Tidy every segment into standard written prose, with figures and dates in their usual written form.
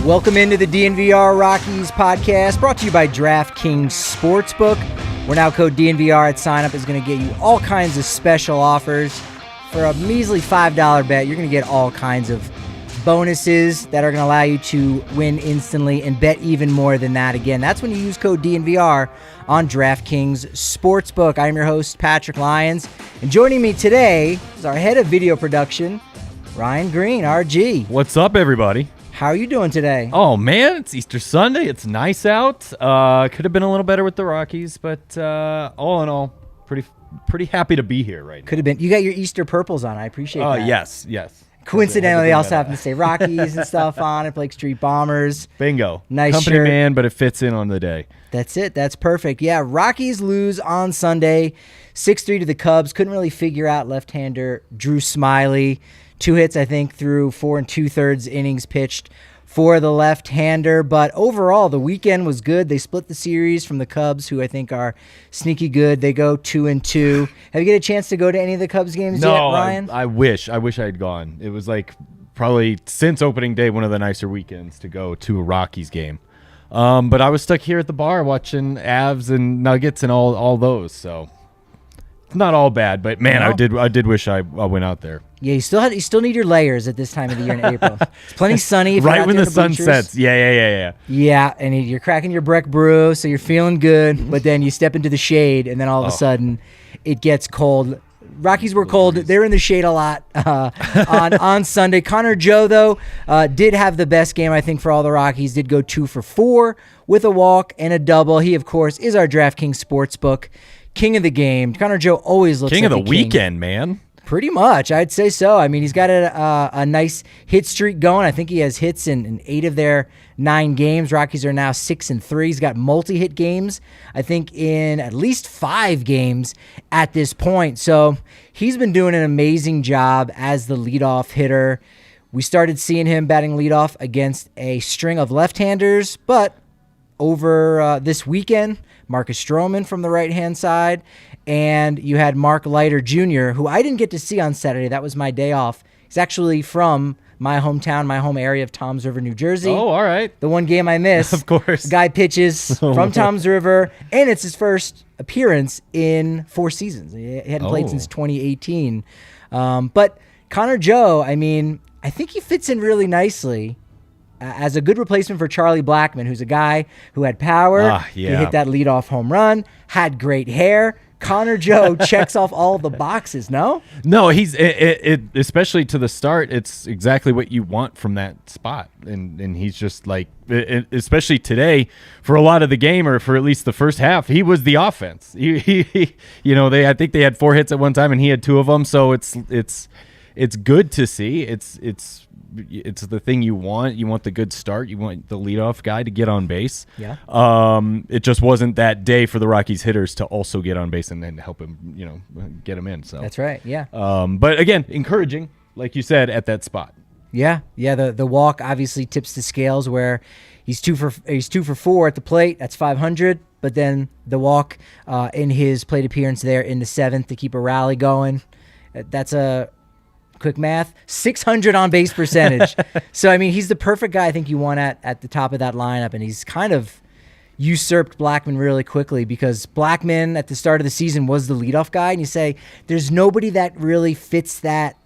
Welcome into the DNVR Rockies podcast, brought to you by DraftKings Sportsbook, where now code DNVR at sign-up is going to get you all kinds of special offers. For a measly $5 bet, you're going to get all kinds of bonuses that are going to allow you to win instantly and bet even more than that. Again, that's when you use code DNVR on DraftKings Sportsbook. I am your host, Patrick Lyons, and joining me today is our head of video production, Ryan Greene, RG. What's up, everybody? How are you doing today? Oh, man, it's Easter Sunday. It's nice out. Could have been a little better with the Rockies, but all in all, pretty happy to be here right now. Could have been. You got your Easter purples on. I appreciate that. Yes. Coincidentally, they also happen to say Rockies and stuff on it, Blake Street Bombers. Bingo. Nice Company shirt. man, but it fits in on the day. That's it. That's perfect. Yeah, Rockies lose on Sunday, 6-3 to the Cubs. Couldn't really figure out left-hander Drew Smiley. 2 hits, I think, through 4 2/3 innings pitched for the left-hander. But overall, the weekend was good. They split the series from the Cubs, who I think are sneaky good. They go 2-2. Have you get a chance to go to any of the Cubs games yet, Ryan? I wish I had gone. It was like probably since opening day one of the nicer weekends to go to a Rockies game. But I was stuck here at the bar watching Avs and Nuggets and all those. So it's not all bad, but man, no. I did wish I went out there. Yeah, you still need your layers at this time of the year in April. It's plenty sunny. If right you're out when there the in sun bleachers. sets. Yeah. Yeah, and you're cracking your Breck brew, so you're feeling good, but then you step into the shade, and then all of a sudden it gets cold. Rockies were cold. They were in the shade a lot on Sunday. Connor Joe, though, did have the best game, I think, for all the Rockies. Did go 2 for 4 with a walk and a double. He, of course, is our DraftKings Sportsbook king of the game. Connor Joe always looks king like of the king. weekend, man. Pretty much, I'd say so. I mean, he's got a nice hit streak going. I think he has hits in 8 of their 9 games. Rockies are now 6-3. He's got multi-hit games, I think, in at least 5 games at this point. So he's been doing an amazing job as the leadoff hitter. We started seeing him batting leadoff against a string of left-handers, but over this weekend, Marcus Stroman from the right-hand side, and you had Mark Leiter Jr., who I didn't get to see on Saturday. That was my day off. He's actually from my hometown, my home area of Toms River, New Jersey. Oh, all right. The one game I missed. Of course. The guy pitches from Toms River, and it's his first appearance in 4 seasons. He hadn't played since 2018. But Connor Joe, I mean, I think he fits in really nicely as a good replacement for Charlie Blackmon, who's a guy who had power. He hit that leadoff home run, had great hair. Connor Joe checks off all the boxes, no? No, he's especially to the start, it's exactly what you want from that spot. And he's just like, especially today, for a lot of the game, or for at least the first half, he was the offense. He I think they had 4 hits at one time and he had 2 of them. So it's good to see. It's the thing you want. You want the good start. You want the leadoff guy to get on base. Yeah. It just wasn't that day for the Rockies hitters to also get on base and then help him, get him in. So That's right. Yeah. But again, encouraging, like you said, at that spot. Yeah. The walk obviously tips the scales where he's 2 for 4 at the plate. That's 500. But then the walk in his plate appearance there in the 7th to keep a rally going. That's a quick math, 600 on base percentage. So, I mean, he's the perfect guy I think you want at the top of that lineup, and he's kind of usurped Blackmon really quickly because Blackmon at the start of the season was the leadoff guy, and you say there's nobody that really fits that,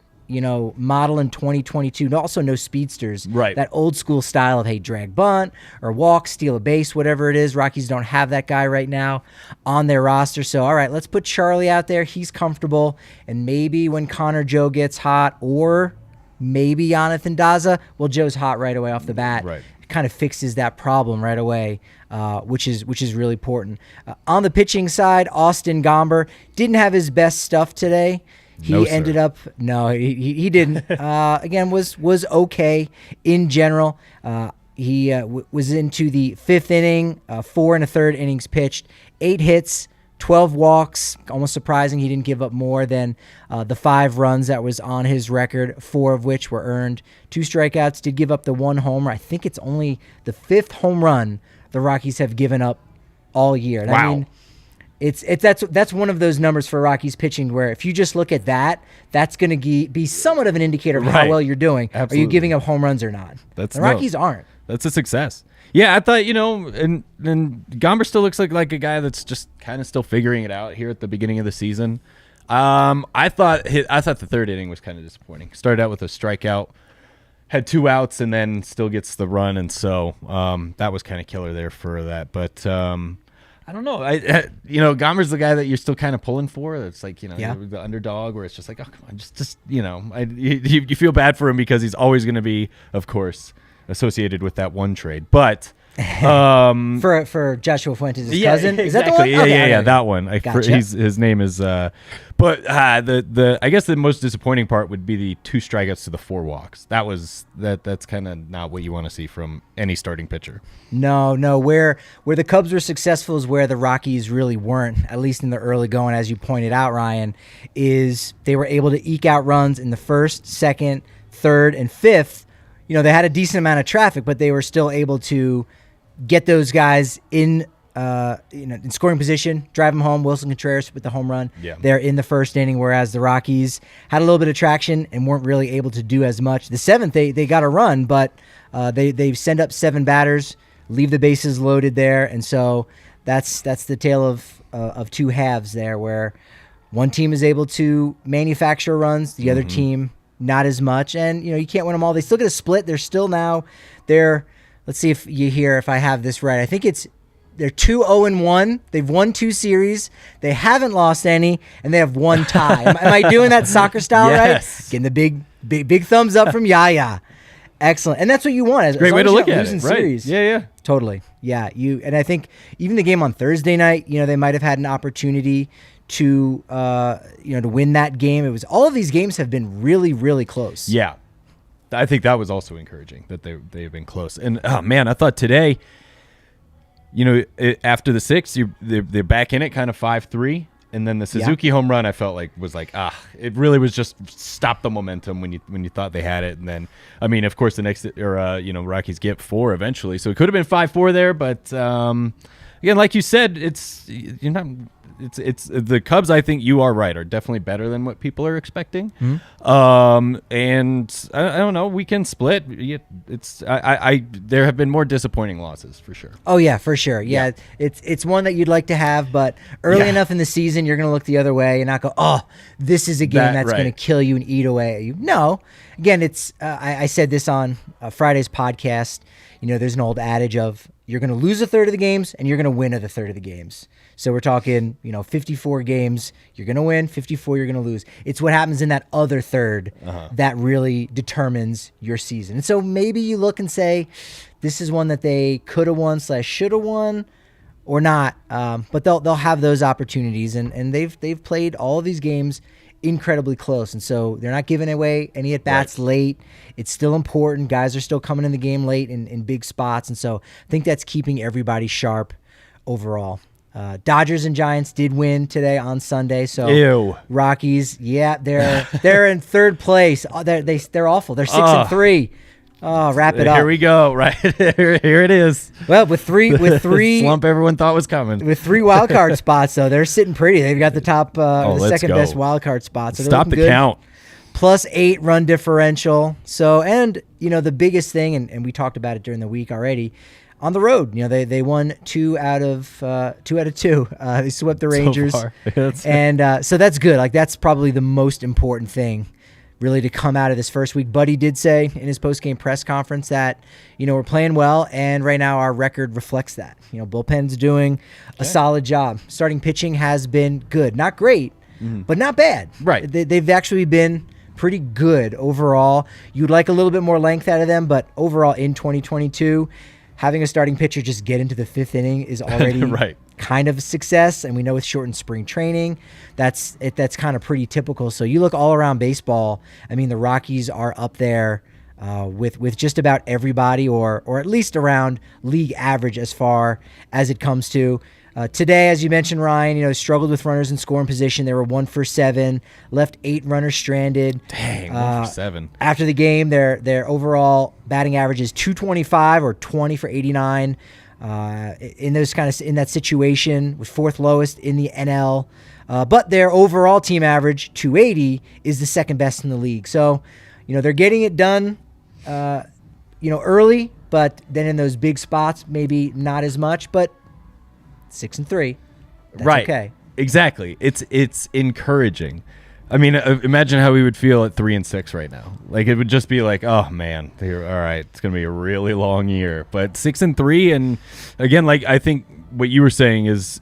model in 2022. Also no speedsters. Right. That old school style of, hey, drag bunt or walk, steal a base, whatever it is. Rockies don't have that guy right now on their roster. So, all right, let's put Charlie out there. He's comfortable. And maybe when Connor Joe gets hot, or maybe Jonathan Daza, well, Joe's hot right away off the bat. Right. It kind of fixes that problem right away, which is really important. On the pitching side, Austin Gomber didn't have his best stuff today. He ended up he didn't. Again, was okay in general. He was into the 5th inning, 4 1/3 innings pitched, 8 hits, 12 walks. Almost surprising he didn't give up more than the 5 runs that was on his record, 4 of which were earned. 2 strikeouts, did give up the 1 homer. I think it's only the 5th home run the Rockies have given up all year. And wow. I mean, that's one of those numbers for Rockies pitching where if you just look at that, that's going to be somewhat of an indicator of how well you're doing. Absolutely. Are you giving up home runs or not? The Rockies aren't. That's a success. Yeah, I thought, and Gomber still looks like a guy that's just kind of still figuring it out here at the beginning of the season. I thought the third inning was kind of disappointing. Started out with a strikeout, had 2 outs, and then still gets the run, and so that was kind of killer there for that. But I don't know. Gomber's the guy that you're still kind of pulling for. It's like, the underdog, where it's just like, oh, come on, you feel bad for him because he's always going to be, of course, associated with that one trade. But for Joshua Fuentes' cousin, exactly. Is that the one? Yeah, that one. Gotcha. His name is. But I guess the most disappointing part would be the 2 strikeouts to the 4 walks. That's kind of not what you want to see from any starting pitcher. No. Where the Cubs were successful is where the Rockies really weren't, at least in the early going, as you pointed out, Ryan, is they were able to eke out runs in the first, second, third, and fifth. They had a decent amount of traffic, but they were still able to get those guys in scoring position, drive them home. Wilson Contreras with the home run there in the first inning, whereas the Rockies had a little bit of traction and weren't really able to do as much. The 7th, they got a run, but they send up 7 batters, leave the bases loaded there, and so that's the tale of 2 halves there, where one team is able to manufacture runs, the other team not as much, and you can't win them all. They still get a split. They're still now let's see if I have this right. I think they're 2-0-1. They've won 2 series. They haven't lost any, and they have 1 tie. Am I doing that soccer style right? Getting the big thumbs up from Yaya. Excellent, and that's what you want. As great way to look at it, right? Series. Yeah, totally. Yeah, and I think even the game on Thursday night, they might have had an opportunity to to win that game. It was all of these games have been really, really close. Yeah, I think that was also encouraging that they've been close. And oh man, I thought today, after the 6th, they're back in it, kind of 5-3, and then the Suzuki home run, I felt like was like it really was just stop the momentum when you thought they had it, and then of course the next Rockies get 4 eventually, so it could have been 5-4 there, but again, like you said, it's the Cubs. I think you are right, are definitely better than what people are expecting. And I don't know. We can split. There have been more disappointing losses for sure. Oh yeah, for sure. Yeah. It's one that you'd like to have, but early enough in the season, you're going to look the other way and not go, oh, this is a game that's going to kill you and eat away at you. No. Again, it's I said this on Friday's podcast. There's an old adage of you're going to lose a third of the games and you're going to win a third of the games. So we're talking, 54 games, you're going to win, 54 you're going to lose. It's what happens in that other third that really determines your season. And so maybe you look and say, this is one that they could have won / should have won or not. But they'll have those opportunities, and they've played all of these games incredibly close, and so they're not giving away any at-bats late. It's still important. Guys are still coming in the game late in big spots, and so I think that's keeping everybody sharp overall. Dodgers and Giants did win today on Sunday, so Rockies, they're in third place. They're awful. They're 6-3. Oh, wrap it up. Here we go. Right here it is. Well, with three slump everyone thought was coming. With 3 wild card spots, though, they're sitting pretty. They've got the top, the second best wild card spot. So stop the count. +8 run differential. So, and the biggest thing, and we talked about it during the week already. On the road, they won 2 out of 2. They swept the Rangers, and so that's good. Like that's probably the most important thing, really, to come out of this first week. Buddy did say in his post-game press conference that we're playing well, and right now our record reflects that. Bullpen's doing a solid job. Starting pitching has been good, not great, but not bad. Right, they've actually been pretty good overall. You'd like a little bit more length out of them, but overall in 2022. Having a starting pitcher just get into the 5th inning is already kind of a success, and we know with shortened spring training, that's kind of pretty typical. So you look all around baseball. I mean, the Rockies are up there with just about everybody, or at least around league average as far as it comes to. Today, as you mentioned, Ryan, struggled with runners in scoring position. They were 1 for 7, left 8 runners stranded. Dang, 1 for 7. After the game, their overall batting average is .225 or 20 for 89. In that situation, was 4th lowest in the NL. But their overall team average, .280, is the second best in the league. So, they're getting it done, early. but then in those big spots, maybe not as much, but 6-3. That's right. Okay. Exactly. It's encouraging. I mean, imagine how we would feel at 3-6 right now. Like, it would just be like, oh man, all right, it's gonna be a really long year. But 6-3, and again, like, I think what you were saying is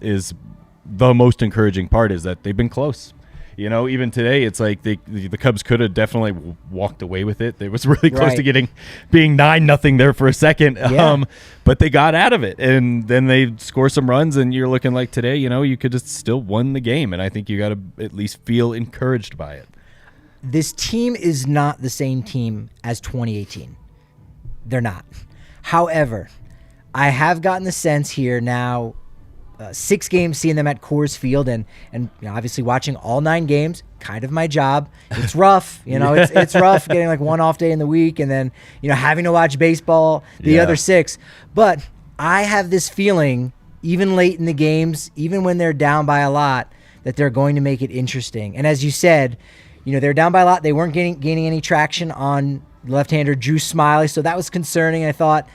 the most encouraging part is that they've been close. You know, even today, it's like the Cubs could have definitely walked away with it. It was really close to being 9-0 there for a second, Yeah. but they got out of it, and then they score some runs, and you're looking like today, you know, you could have still won the game, and I think you got to at least feel encouraged by it. This team is not the same team as 2018. They're not. However, I have gotten the sense here now, 6 games seeing them at Coors Field, and you know, obviously watching all 9 games, kind of my job. It's rough, you know. It's rough getting like one off day in the week, and then, you know, having to watch baseball the other 6. But I have this feeling, even late in the games, even when they're down by a lot, that they're going to make it interesting. And as you said, you know, they're down by a lot. They weren't gaining any traction on left-hander Drew Smiley, so that was concerning. I thought,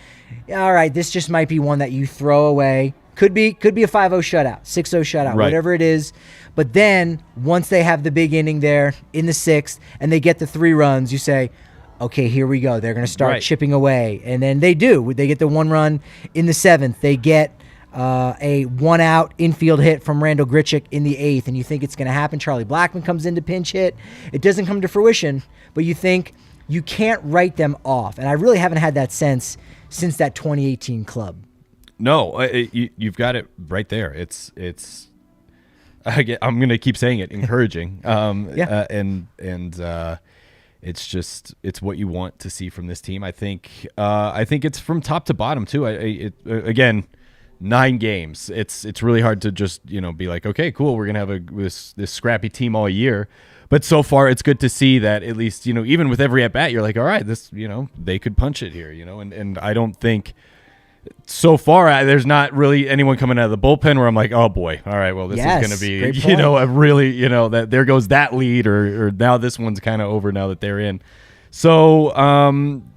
all right, this just might be one that you throw away. Could be a 5-0 shutout, 6-0 shutout, right, whatever it is. But then once they have the big inning there in the 6th and they get the 3 runs, you say, okay, here we go. They're going to start chipping away. And then they do. They get the 1 run in the 7th. They get a 1-out infield hit from Randall Grichuk in the 8th, and you think it's going to happen. Charlie Blackmon comes in to pinch hit. It doesn't come to fruition, but you think you can't write them off. And I really haven't had that sense since that 2018 club. No, you've got it right there. It's I'm going to keep saying it, encouraging. It's what you want to see from this team. I think it's from top to bottom too. Again, 9 games. It's really hard to just, you know, be like, okay, cool, we're going to have this scrappy team all year. But so far, it's good to see that at least, you know, even with every at bat, you're like, all right, this, you know, they could punch it here, you know, and I don't think. So far, there's not really anyone coming out of the bullpen where I'm like, oh boy, all right, well, this is going to be, you know, a really, you know, that there goes that lead, or now this one's kind of over now that they're in. So,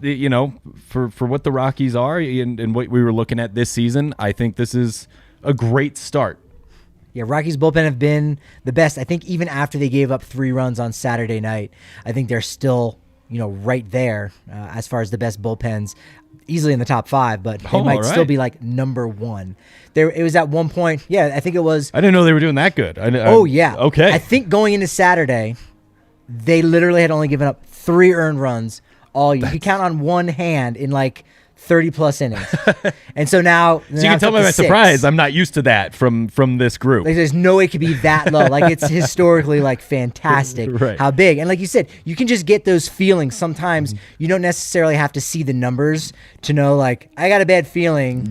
you know, for what the Rockies are and what we were looking at this season, I think this is a great start. Yeah, Rockies bullpen have been the best. I think even after they gave up 3 runs on Saturday night, I think they're still, you know, right there as far as the best bullpens. Easily in the top 5, but they might still be like number 1. It was at one point. Yeah, I think it was. I didn't know they were doing that good. Yeah. Okay. I think going into Saturday, they literally had only given up 3 earned runs all year. You count on one hand in like 30-plus innings. And so now. So you can tell by my surprise, I'm not used to that from this group. Like, there's no way it could be that low. Like, it's historically like fantastic how big. And like you said, you can just get those feelings. Sometimes you don't necessarily have to see the numbers to know, like, I got a bad feeling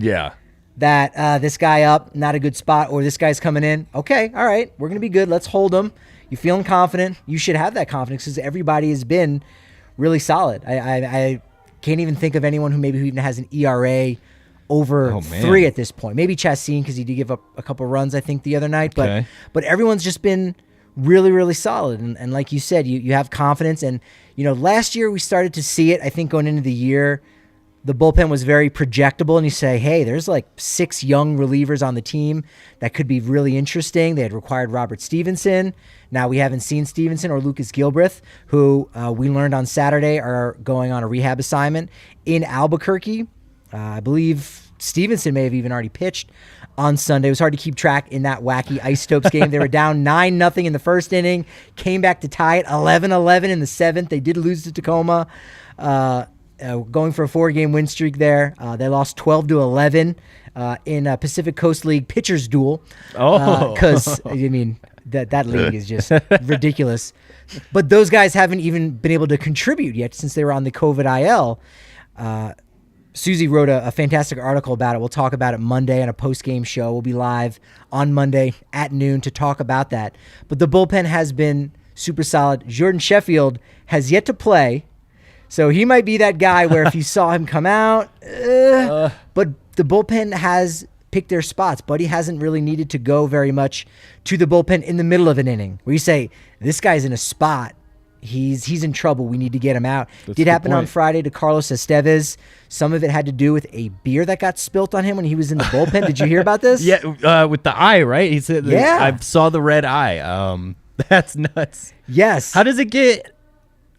that this guy up, not a good spot, or this guy's coming in. Okay, all right, we're going to be good. Let's hold him. You're feeling confident. You should have that confidence because everybody has been really solid. I can't even think of anyone who even has an ERA over 3 at this point. Maybe Chassin, because he did give up a couple runs, I think, the other night. But everyone's just been really, really solid. And like you said, you have confidence. And, you know, last year we started to see it. I think going into the year, the bullpen was very projectable. And you say, hey, there's like 6 young relievers on the team that could be really interesting. They had required Robert Stevenson. Now we haven't seen Stevenson or Lucas Gilbreth, who we learned on Saturday are going on a rehab assignment in Albuquerque. I believe Stevenson may have even already pitched on Sunday. It was hard to keep track in that wacky Isotopes game. They were down 9-0 in the first inning, came back to tie it 11-11 in the 7th. They did lose to Tacoma, going for a 4-game win streak there. They lost 12-11 in a Pacific Coast League pitchers duel. Because, I mean, that league is just ridiculous. But those guys haven't even been able to contribute yet since they were on the COVID IL. Susie wrote a fantastic article about it. We'll talk about it Monday on a post-game show. We'll be live on Monday at noon to talk about that. But the bullpen has been super solid. Jordan Sheffield has yet to play, so he might be that guy where if you saw him come out, but the bullpen has picked their spots. Buddy hasn't really needed to go very much to the bullpen in the middle of an inning where you say, this guy's in a spot. he's in trouble. We need to get him out. That's Did a good happen on point. Friday to Carlos Estevez. Some of it had to do with a beer that got spilt on him when he was in the bullpen. Did you hear about this? Yeah, with the eye, right? He said, Yeah. I saw the red eye. That's nuts. Yes. How does it get?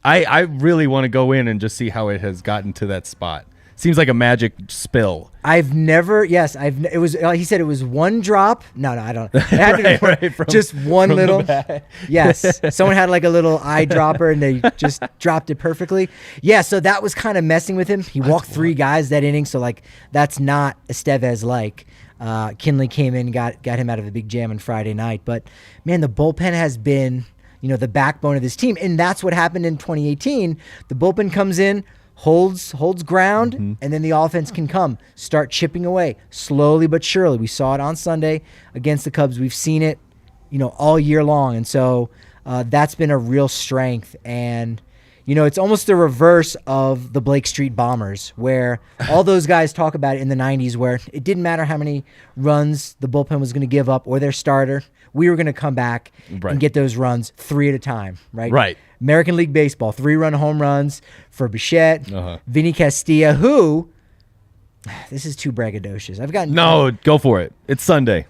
I really want to go in and just see how it has gotten to that spot. Seems like a magic spill. I've never. Yes, it was. He said it was one drop. No, I don't. It had to be Right, just one from the little. back. Yes, someone had like a little eyedropper and they just dropped it perfectly. Yeah, so that was kind of messing with him. He walked 3 guys that inning, so like that's not Estevez like. Kinley came in, got him out of a big jam on Friday night. But man, the bullpen has been, the backbone of this team, and that's what happened in 2018. The bullpen comes in, holds ground, and then the offense can start chipping away slowly but surely. We saw it on Sunday against the Cubs. We've seen it, all year long, and so that's been a real strength. And it's almost the reverse of the Blake Street Bombers, where all those guys talk about it in the 90s, where it didn't matter how many runs the bullpen was going to give up or their starter. We were going to come back and get those runs 3 at a time, right? Right. American League Baseball, 3-run home runs for Bichette, Vinny Castilla, who, this is too braggadocious. No, go for it. It's Sunday.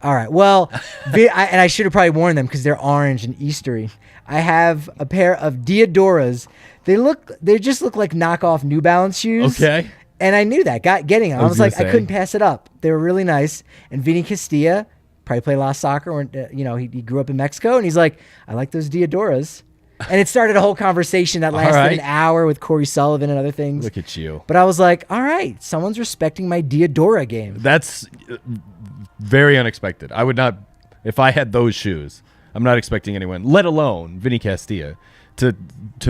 All right. Well, and I should have probably warned them because they're orange and Eastery. I have a pair of Diodoras. They just look like knockoff New Balance shoes. Okay. And I knew that. Getting them. I was like, I couldn't pass it up. They were really nice. And Vinny Castilla probably played a lot of soccer. When, he grew up in Mexico, and he's like, I like those Diodoras. And it started a whole conversation that lasted an hour with Corey Sullivan and other things. Look at you. But I was like, all right, someone's respecting my Diodora game. That's very unexpected. I would not, if I had those shoes, I'm not expecting anyone, let alone Vinny Castilla, to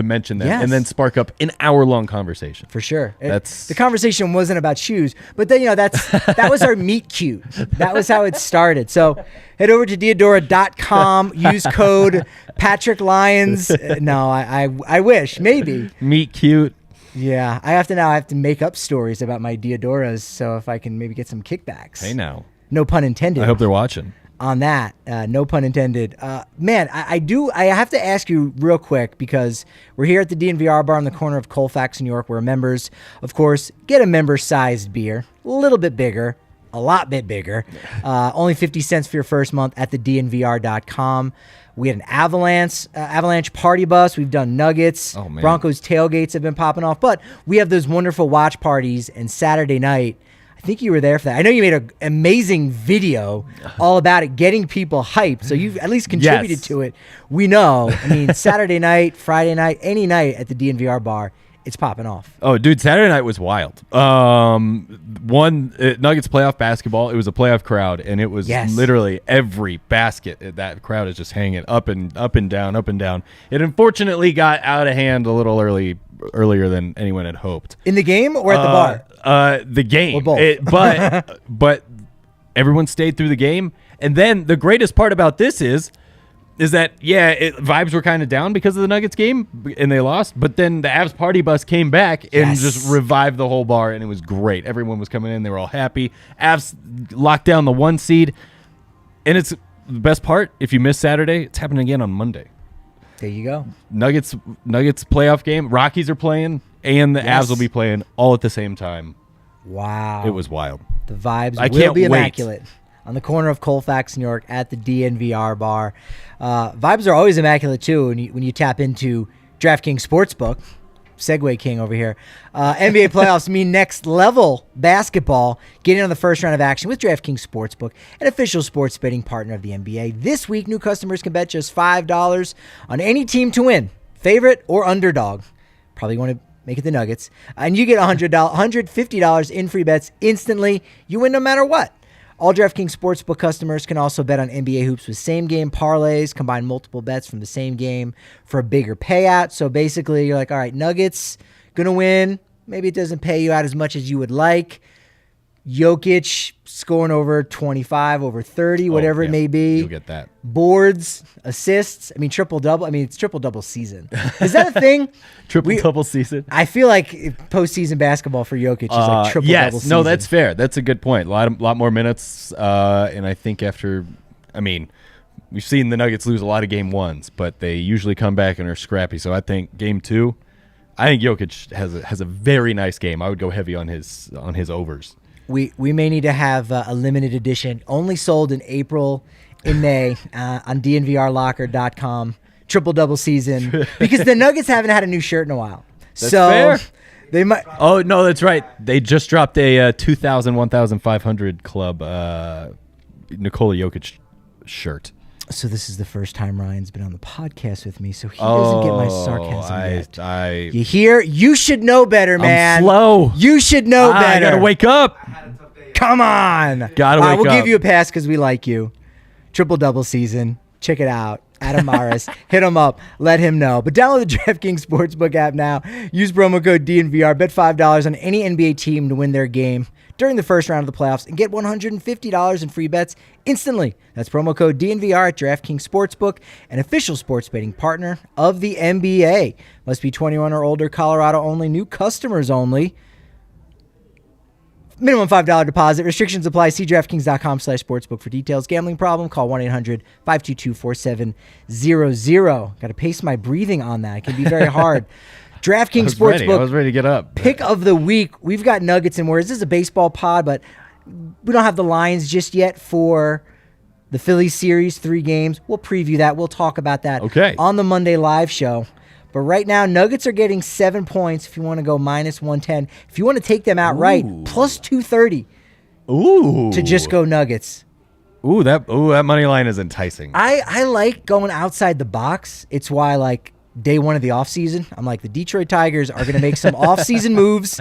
mention that and then spark up an hour-long conversation. For sure. That's the conversation wasn't about shoes, but then that was our meet cute. That was how it started. So head over to Diodora.com, use code Patrick Lyons. No, I wish, maybe. Meet cute. Yeah, I have to make up stories about my Diodoras, so if I can maybe get some kickbacks. Hey now. No pun intended. I hope they're watching. On that, no pun intended. Man, I have to ask you real quick, because we're here at the DNVR bar on the corner of Colfax, New York, where members, of course, get a member-sized beer, a little bit bigger, a lot bit bigger. Only 50 cents for your first month at the DNVR.com. We had an Avalanche party bus. We've done Nuggets. Oh, man. Broncos tailgates have been popping off. But we have those wonderful watch parties, and Saturday night, I think you were there for that. I know you made an amazing video all about it, getting people hyped. So you've at least contributed to it. We know. I mean, Saturday night, Friday night, any night at the DNVR bar, it's popping off. Oh, dude, Saturday night was wild. Nuggets playoff basketball. It was a playoff crowd, and it was literally every basket. That crowd is just hanging up and down, up and down. It unfortunately got out of hand a little earlier than anyone had hoped. In the game or at the bar? The game. Or both. But everyone stayed through the game. And then the greatest part about this is that, vibes were kind of down because of the Nuggets game, and they lost. But then the Avs party bus came back and just revived the whole bar, and it was great. Everyone was coming in. They were all happy. Avs locked down the 1 seed. And it's the best part, if you miss Saturday, it's happening again on Monday. There you go. Nuggets playoff game. Rockies are playing, and the Avs will be playing all at the same time. Wow. It was wild. The vibes I will can't be wait. immaculate. On the corner of Colfax, New York, at the DNVR bar. Vibes are always immaculate, too, when you tap into DraftKings Sportsbook. Segway King over here. NBA playoffs mean next level basketball. Get in on the first round of action with DraftKings Sportsbook, an official sports betting partner of the NBA. This week, new customers can bet just $5 on any team to win, favorite or underdog. Probably want to make it the Nuggets. And you get $150 in free bets instantly. You win no matter what. All DraftKings Sportsbook customers can also bet on NBA hoops with same-game parlays, combine multiple bets from the same game for a bigger payout. So basically, you're like, all right, Nuggets, going to win. Maybe it doesn't pay you out as much as you would like. Jokic scoring over 25, over 30, whatever it may be. You'll get that. Boards, assists. I mean, triple-double. I mean, it's triple-double season. Is that a thing? Triple-double season? I feel like postseason basketball for Jokic is like triple-double season. No, that's fair. That's a good point. A lot more minutes. And I think we've seen the Nuggets lose a lot of game ones, but they usually come back and are scrappy. So I think game 2, I think Jokic has a very nice game. I would go heavy on his overs. We may need to have a limited edition, only sold in April and May on DNVRlocker.com, triple-double season, because the Nuggets haven't had a new shirt in a while. That's fair. They might. Oh, no, that's right. They just dropped a 2,000, 1,500 club Nikola Jokic shirt. So this is the first time Ryan's been on the podcast with me, so he doesn't get my sarcasm yet. You hear? You should know better, man. I'm slow. You should know better. I gotta wake up. Come on. Gotta wake up. We'll give you a pass because we like you. Triple-double season. Check it out. Adam Maris. Hit him up. Let him know. But download the DraftKings Sportsbook app now. Use promo code DNVR. Bet $5 on any NBA team to win their game during the first round of the playoffs and get $150 in free bets instantly. That's promo code DNVR at DraftKings Sportsbook, an official sports betting partner of the NBA. Must be 21 or older, Colorado only, new customers only. Minimum $5 deposit. Restrictions apply. See DraftKings.com/sportsbook for details. Gambling problem? Call 1-800-522-4700. Got to pace my breathing on that. It can be very hard. DraftKings Sportsbook. I was ready to get up. Pick of the week. We've got Nuggets and Warriors. This is a baseball pod, but we don't have the Lions just yet for the Phillies series, 3 games. We'll preview that. We'll talk about that on the Monday live show. But right now, Nuggets are getting 7 points if you want to go minus 110. If you want to take them outright, plus 230 to just go Nuggets. That money line is enticing. I like going outside the box. It's why, like, day one of the offseason, I'm like, the Detroit Tigers are going to make some offseason moves,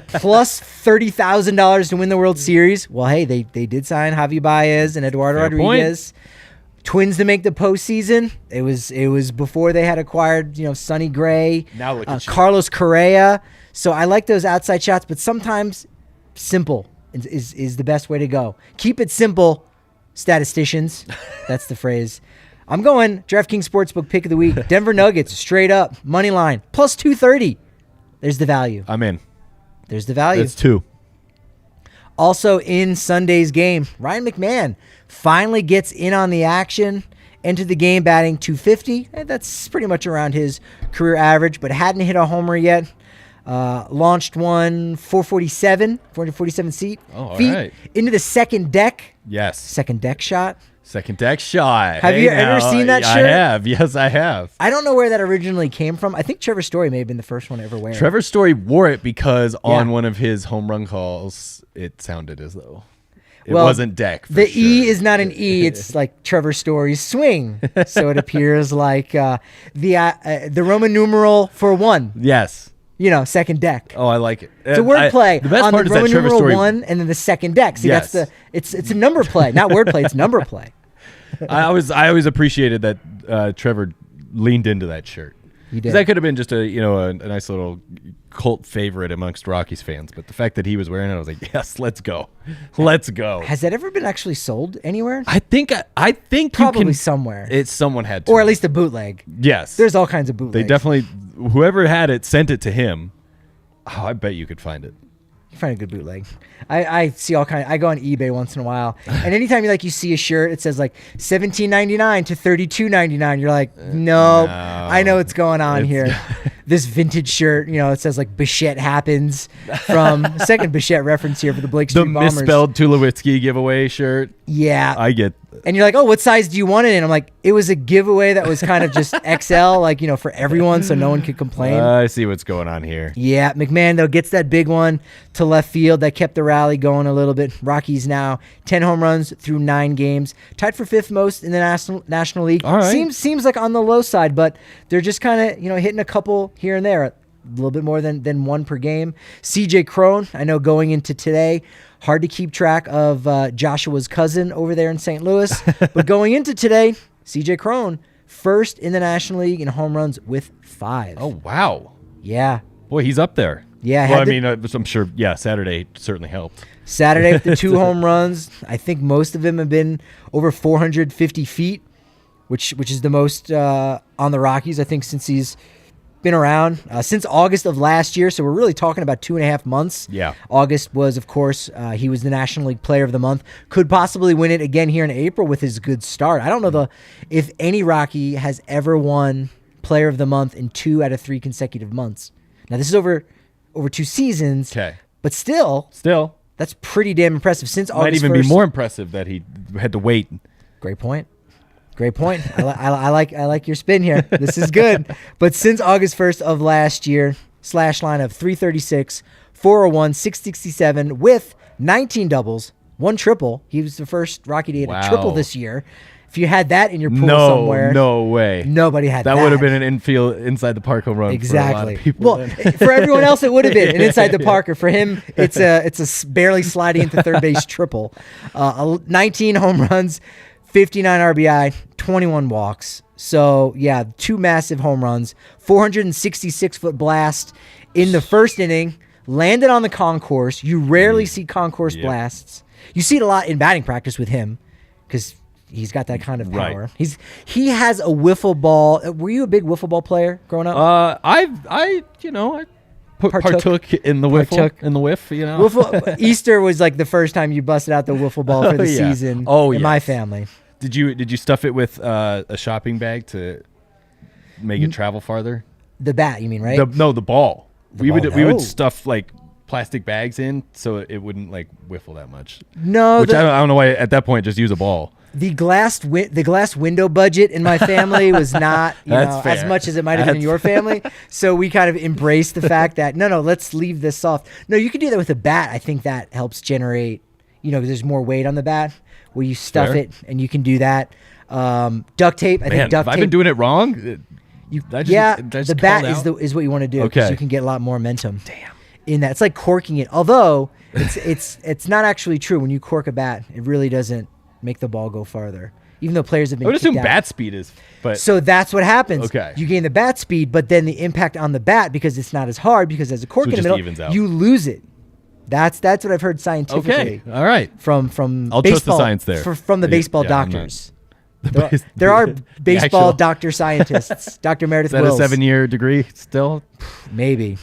plus $30,000 to win the World Series. Well, hey, they did sign Javi Baez and Eduardo Rodriguez. Twins to make the postseason. It was before they had acquired, Sonny Gray, now look at Carlos Correa. So I like those outside shots, but sometimes simple is the best way to go. Keep it simple, statisticians. That's the phrase. I'm going DraftKings Sportsbook pick of the week. Denver Nuggets, straight up, money line, plus 230. There's the value. I'm in. There's the value. It's 2. Also in Sunday's game, Ryan McMahon finally gets in on the action, entered the game batting .250. That's pretty much around his career average, but hadn't hit a homer yet. Launched one 447 feet right. into the second deck. Yes. Second deck shot. Second deck shot. Have you ever seen that shirt? I have. Yes, I have. I don't know where that originally came from. I think Trevor Story may have been the first one to ever wear it. Trevor Story wore it because on one of his home run calls, it sounded as though it wasn't deck. The E is not an E. It's like Trevor Story's swing. So it appears like the Roman numeral for 1. Yes. Second deck. Oh, I like it. It's a word play. The best on part the is Roman that Trevor numeral Story 1 and then the second deck. See, yes. it's a number play, not word play. It's number play. I always appreciated that Trevor leaned into that shirt. He did. That could have been just a nice little cult favorite amongst Rockies fans, but the fact that he was wearing it, I was like, yes, let's go. Has that ever been actually sold anywhere? I think probably somewhere. Someone had to, or at least a bootleg. Yes, there's all kinds of bootlegs. They definitely, whoever had it sent it to him. Oh, I bet you could find it. You find a good bootleg. I see all kind. I go on eBay once in a while, and anytime you see a shirt, it says like $17.99 to $32.99. You're like, no, I know what's going on here. This vintage shirt, it says like Bichette happens from second Bichette reference here for the Blake Street Bombers. The misspelled Tulowitzki giveaway shirt. Yeah, I get. And you're like, oh, what size do you want it in? I'm like, it was a giveaway that was kind of just XL, for everyone, so no one could complain. I see what's going on here. Yeah, McMahon, though, gets that big one to left field. That kept the rally going a little bit. Rockies now 10 home runs through 9 games. Tied for 5th most in the National League. All right. Seems like on the low side, but they're just kind of, hitting a couple here and there. A little bit more than 1 per game. CJ Cron, I know going into today, hard to keep track of Joshua's cousin over there in St. Louis. But going into today, CJ Cron, first in the National League in home runs with 5. Oh, wow. Yeah. Boy, he's up there. Yeah. Well, I'm sure, Saturday certainly helped. Saturday with the 2 home runs. I think most of them have been over 450 feet, which is the most on the Rockies, I think, since he's been around since August of last year, so we're really talking about 2.5 months. Yeah. August was, of course, he was the National League Player of the Month. Could possibly win it again here in April with his good start. I don't know if any Rocky has ever won Player of the Month in 2 out of 3 consecutive months. Now, this is over 2 seasons, but still, that's pretty damn impressive. Since August might even 1st, be more impressive that he had to wait. Great point. I like your spin here. This is good. But since August 1st of last year, slash line of 336, 401, 667 with 19 doubles, 1 triple. He was the first Rocky to hit a triple this year. If you had that in your pool somewhere, no way, nobody had that. That would have been an infield inside the park home run. Exactly. For a lot of people. Well, for everyone else, it would have been an inside the parker. For him, it's a barely sliding into third base triple. 19 home runs, 59 RBI, 21 walks. So, yeah, 2 massive home runs, 466-foot blast in the first inning, landed on the concourse. You rarely see concourse blasts. You see it a lot in batting practice with him because he's got that kind of power. Right. He has a wiffle ball. Were you a big wiffle ball player growing up? I partook in the whiff. Easter was like the first time you busted out the wiffle ball for the season. In my family. Did you stuff it with a shopping bag to make it travel farther? The bat, you mean, right? The ball. We would No. stuff like plastic bags in so it wouldn't like whiffle that much. No, I don't know why at that point just use a ball. The glass window budget in my family was not as much as it might have been in your family. So we kind of embraced the fact that no, let's leave this soft. No, you can do that with a bat. I think that helps generate, because there's more weight on the bat where you stuff it and you can do that. Duct tape. I think duct tape. I've been doing it wrong. The bat is what you want to do because you can get a lot more momentum. In that, it's like corking it. Although it's not actually true. When you cork a bat, it really doesn't make the ball go farther. Even though players have been. I would assume out. bat speed is. But so that's what happens. Okay. You gain the bat speed, but then the impact on the bat because it's not as hard because there's a cork in the middle. Evens out. You lose it. That's what I've heard scientifically. Okay. All right. From I'll baseball, trust the science there. From the baseball doctors. There are baseball doctor scientists. Dr. Meredith Wills. Is that a 7-year degree still? Maybe.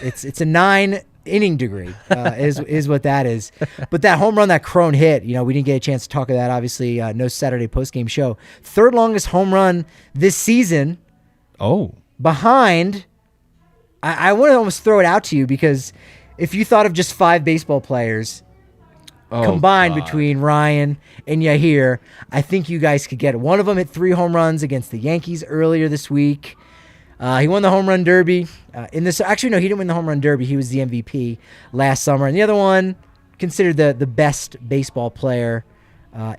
It's a 9-inning degree is what that is. But that home run that Cron hit, we didn't get a chance to talk of that. Obviously, no Saturday postgame show. 3rd longest home run this season. Oh. Behind, I want to almost throw it out to you because if you thought of just 5 baseball players combined between Ryan and Yahir, I think you guys could get it. One of them hit 3 home runs against the Yankees earlier this week. He won the home run derby. Actually, no, he didn't win the home run derby. He was the MVP last summer. And the other one, considered the best baseball player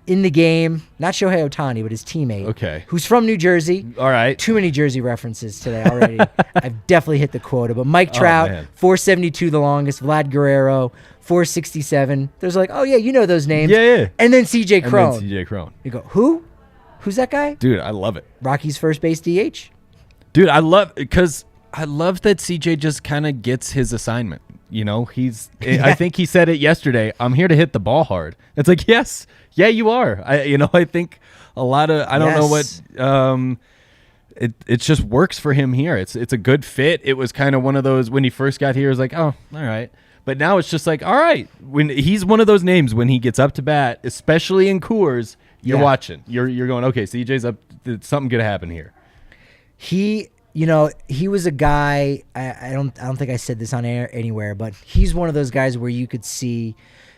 in the game. Not Shohei Ohtani, but his teammate. Okay. Who's from New Jersey. All right. Too many Jersey references today already. I've definitely hit the quota. But Mike Trout, 472 the longest. Vlad Guerrero, 467. There's like, oh, yeah, you know those names. Yeah. And then CJ Cron. You go, who? Who's that guy? Dude, I love it. Rockies first base DH. Dude, I love that CJ just kind of gets his assignment. I think he said it yesterday. I'm here to hit the ball hard. It's like, yes, yeah, you are. I think a lot of, I don't know what, it just works for him here. It's a good fit. It was kind of one of those when he first got here. It was like, oh, all right. But now it's just like, all right. When he's one of those names when he gets up to bat, especially in Coors, you're watching. You're going, okay, CJ's up. Something could happen here. He was a guy. I don't think I said this on air anywhere, but he's one of those guys where you could see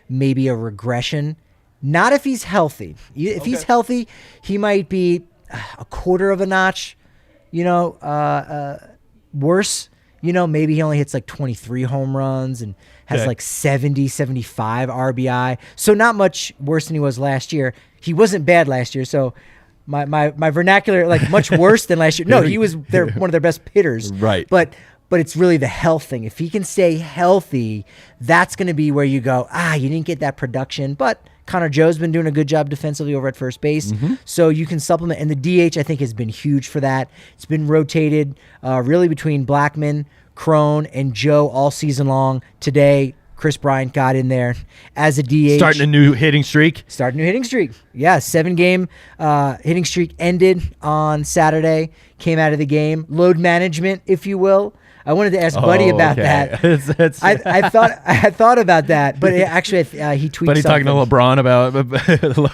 maybe a regression. Not if he's healthy. If he's healthy, he might be a quarter of a notch, worse. Maybe he only hits like 23 home runs and has like 70, 75 RBI. So not much worse than he was last year. He wasn't bad last year, so. My vernacular, like much worse than last year. No, he was one of their best hitters. Right. But it's really the health thing. If he can stay healthy, that's going to be where you go, you didn't get that production. But Connor Joe's been doing a good job defensively over at first base. So you can supplement. And the DH, I think, has been huge for that. It's been rotated really between Blackman, Cron, and Joe all season long. Today, Chris Bryant got in there as a DH. Starting a new hitting streak. Yeah, 7-game hitting streak ended on Saturday. came out of the game. Load management, if you will. I wanted to ask Buddy about that. I thought about that, but actually he tweeted Buddy something. talking to LeBron about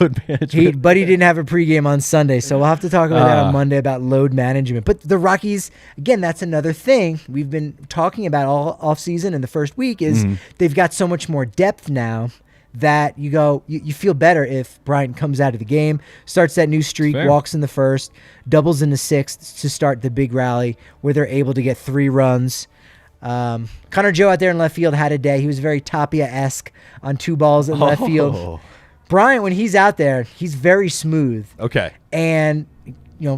load management. Buddy didn't have a pregame on Sunday, so we'll have to talk about that on Monday about load management. But the Rockies, again, that's another thing we've been talking about all offseason in the first week is they've got so much more depth now that you feel better if Bryant comes out of the game, starts that new streak, walks in the first, doubles in the sixth to start the big rally where they're able to get 3 runs. Connor Joe out there in left field had a day. He was very Tapia-esque on 2 balls in left field. Bryant, when he's out there, he's very smooth. Okay. And,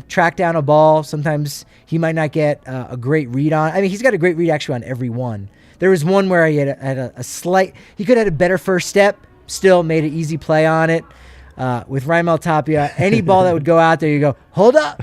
track down a ball. Sometimes he might not get a great read on. I mean, he's got a great read actually on every one. There was one where he had a slight. He could have had a better first step. Still made an easy play on it. With Raimel Tapia, any ball that would go out there, you go, hold up.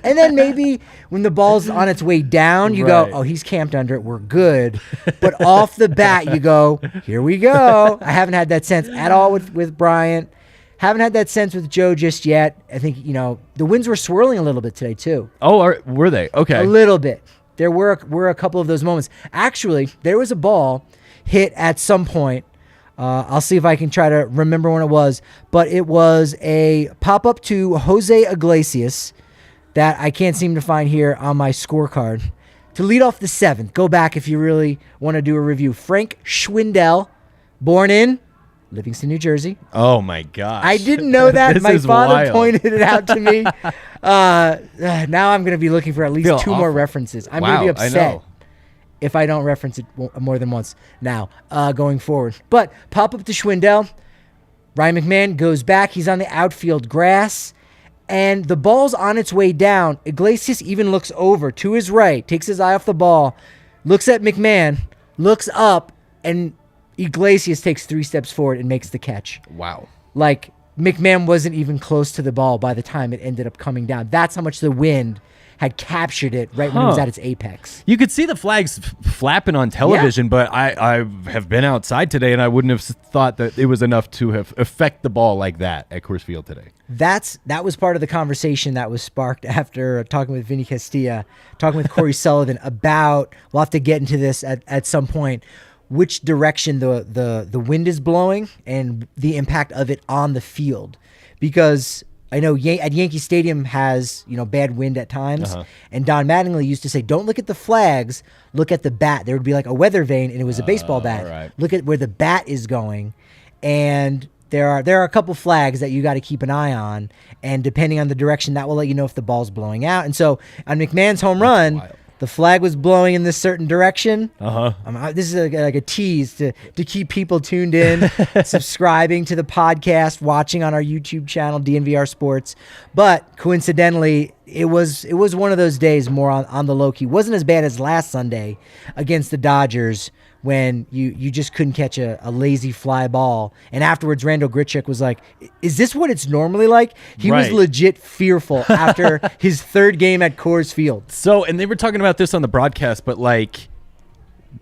And then maybe when the ball's on its way down, you go, oh, he's camped under it. We're good. But off the bat, you go, here we go. I haven't had that sense at all with Bryant. Haven't had that sense with Joe just yet. I think, the winds were swirling a little bit today, too. Oh, were they? Okay. A little bit. There were a couple of those moments. Actually, there was a ball hit at some point. I'll see if I can try to remember when it was. But it was a pop-up to Jose Iglesias that I can't seem to find here on my scorecard. To lead off the 7th, go back if you really want to do a review. Frank Schwindel, born in Livingston, New Jersey. Oh, my gosh. I didn't know that. My father wild. pointed it out to me. Now I'm going to be looking for at least 2 more references. I'm going to be upset if I don't reference it more than once now going forward. But pop up to Schwindel. Ryan McMahon goes back. He's on the outfield grass. And the ball's on its way down. Iglesias even looks over to his right, takes his eye off the ball, looks at McMahon, looks up, and Iglesias takes 3 steps forward and makes the catch. Wow. Like, McMahon wasn't even close to the ball by the time it ended up coming down. That's how much the wind had captured it right when it was at its apex. You could see the flags flapping on television, but I have been outside today, and I wouldn't have thought that it was enough to have affect the ball like that at Coors Field today. That was part of the conversation that was sparked after talking with Vinny Castilla, talking with Corey Sullivan about, we'll have to get into this at some point, which direction the wind is blowing and the impact of it on the field. Because I know at Yankee Stadium has bad wind at times, and Don Mattingly used to say, "Don't look at the flags, look at the bat." There would be like a weather vane, and it was a baseball bat. Right. Look at where the bat is going, and there are a couple flags that you got to keep an eye on, and depending on the direction, that will let you know if the ball's blowing out. And so on McMahon's home run, wild. the flag was blowing in this certain direction. This is like a tease to keep people tuned in, subscribing to the podcast, watching on our YouTube channel, DNVR Sports. But coincidentally, it was one of those days more on the low key. Wasn't as bad as last Sunday against the Dodgers when you just couldn't catch a lazy fly ball. And afterwards, Randall Grichuk was like, is this what it's normally like? He was legit fearful after his 3rd game at Coors Field. So, and they were talking about this on the broadcast, but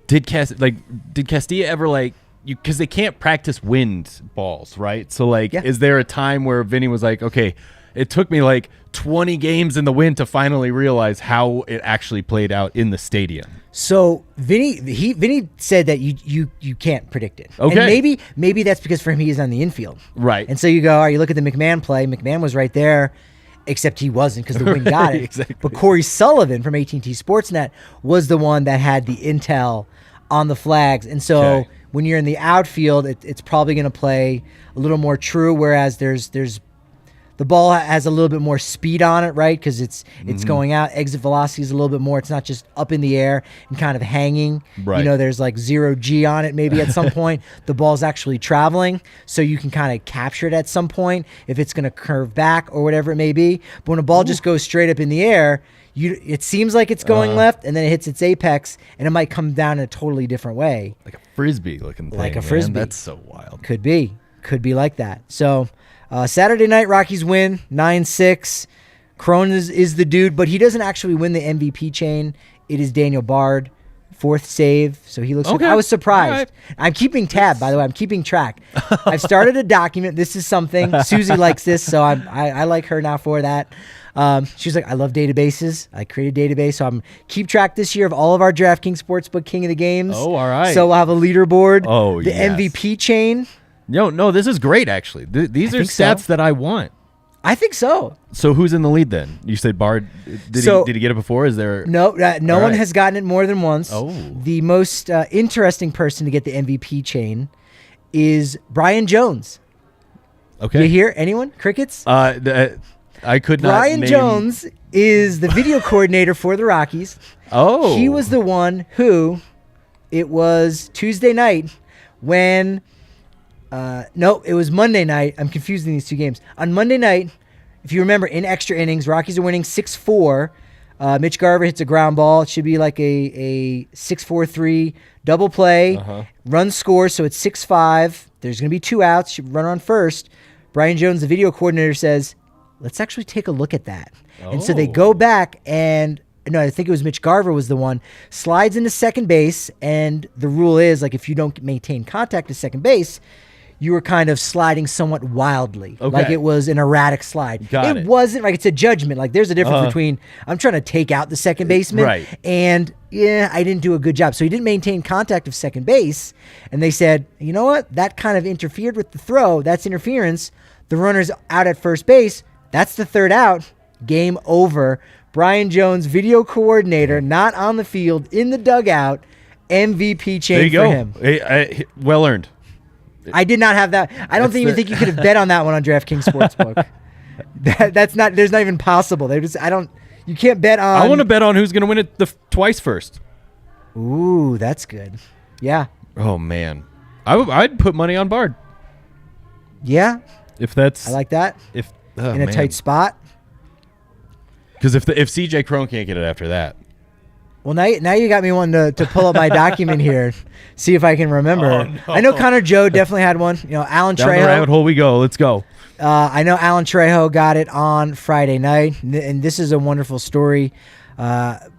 did Castilla ever because they can't practice wind balls, right? So is there a time where Vinny was like, okay, it took me 20 games in the wind to finally realize how it actually played out in the stadium? So Vinny said that you can't predict it. Okay. And maybe that's because for him he is on the infield. Right. And so you go, all right, you look at the McMahon play. McMahon was right there, except he wasn't because the wind got it. Exactly. But Corey Sullivan from AT&T Sportsnet was the one that had the intel on the flags. And so when you're in the outfield, it's probably going to play a little more true, whereas there's the ball has a little bit more speed on it, right? Because it's going out. Exit velocity is a little bit more. It's not just up in the air and kind of hanging. Right. There's 0 on it maybe at some point. The ball's actually traveling, so you can kind of capture it at some point if it's going to curve back or whatever it may be. But when a ball just goes straight up in the air, it seems like it's going left, and then it hits its apex, and it might come down in a totally different way. Like a Frisbee looking thing. Like a Frisbee. Man, that's so wild. Could be like that. So Saturday night, Rockies win 9-6. Cron is the dude, but he doesn't actually win the MVP chain. It is Daniel Bard, 4th save. So he looks. Okay. I was surprised. Right. I'm keeping tab, by the way. I'm keeping track. I've started a document. This is something. Susie likes this, so I like her now for that. She was like, I love databases. I created a database. So I'm keep track this year of all of our DraftKings Sportsbook King of the Games. Oh, all right. So we'll have a leaderboard. Oh, the yes. MVP chain. No, this is great, actually. These are stats that I want. I think so. So who's in the lead then? You said Bard. Did he get it before? Is there no one has gotten it more than once. Oh. The most interesting person to get the MVP chain is Brian Jones. Okay. You hear anyone? Crickets? I could not. Brian name... Jones is the video coordinator for the Rockies. Oh. He was the one who, it was Tuesday night when, no, it was Monday night. I'm confusing these two games. On Monday night, if you remember, in extra innings, Rockies are winning 6-4. Mitch Garver hits a ground ball. It should be like a 6-4-3 double play. Run scores, so it's 6-5. There's going to be 2 outs. Should run on first. Brian Jones, the video coordinator, says, let's actually take a look at that. And so they go back and, no, I think it was Mitch Garver was the one, slides into second base. And the rule is, like, if you don't maintain contact at second base, you were kind of sliding somewhat wildly. Okay. Like it was an erratic slide. Got it. It wasn't like it's a judgment. Like there's a difference between I'm trying to take out the second baseman and I didn't do a good job. So he didn't maintain contact of second base. And they said, you know what? That kind of interfered with the throw. That's interference. The runner's out at first base. That's the third out. Game over. Brian Jones, video coordinator, not on the field, in the dugout. MVP chain for him. Well earned. I did not have that. I don't even think you could have bet on that one on DraftKings Sportsbook. That's not. There's not even possible. You can't bet on. I want to bet on who's going to win it twice first. Ooh, that's good. Yeah. Oh man, I'd put money on Bard. Yeah. If that's. I like that. In a tight spot. Because if CJ Cron can't get it after that. Well, now you got me wanting to pull up my document here, see if I can remember. Oh, no. I know Connor Joe definitely had one. You know, Alan Down Trejo. the rabbit hole we go. Let's go. I know Alan Trejo got it on Friday night, and this is a wonderful story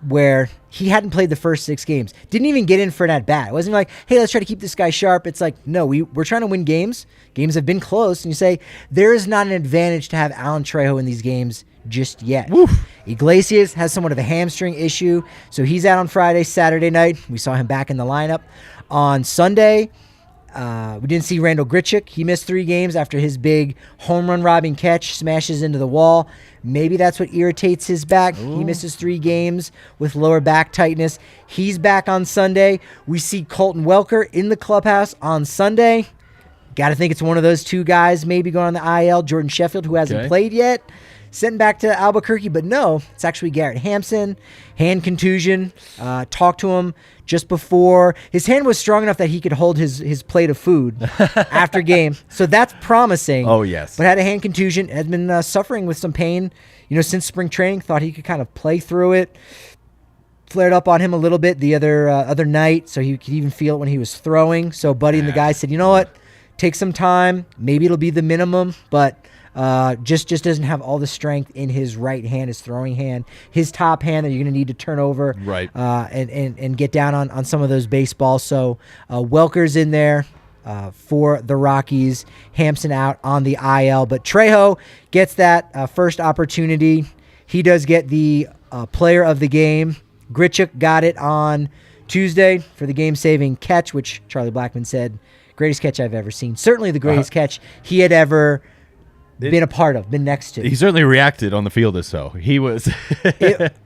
where he hadn't played the first 6 games. Didn't even get in for an at-bat. It wasn't like, hey, let's try to keep this guy sharp. It's like, no, we're trying to win games. Games have been close, and you say, there is not an advantage to have Alan Trejo in these games just yet. Woof. Iglesias has somewhat of a hamstring issue, so he's out on Friday, Saturday night. We saw him back in the lineup. On Sunday, we didn't see Randall Grichuk. He missed 3 games after his big home run robbing catch smashes into the wall. Maybe that's what irritates his back. Ooh. He misses 3 games with lower back tightness. He's back on Sunday. We see Colton Welker in the clubhouse on Sunday. Got to think it's one of those 2 guys maybe going on the IL. Jordan Sheffield, who hasn't played yet, sent back to Albuquerque, but no, it's actually Garrett Hampson, hand contusion. Talked to him just before. His hand was strong enough that he could hold his plate of food after game, so that's promising. Oh, yes. But had a hand contusion, had been suffering with some pain, since spring training. Thought he could kind of play through it. Flared up on him a little bit the other night, so he could even feel it when he was throwing. So Buddy and the guys said, you know what, take some time. Maybe it'll be the minimum, but just doesn't have all the strength in his right hand, his throwing hand, his top hand that you're going to need to turn over, right? And get down on some of those baseballs. So Welker's in there for the Rockies. Hampson out on the IL, but Trejo gets that first opportunity. He does get the player of the game. Grichuk got it on Tuesday for the game-saving catch, which Charlie Blackmon said, greatest catch I've ever seen. Certainly the greatest catch he had ever been a part of, been next to. He certainly reacted on the field as so. He was...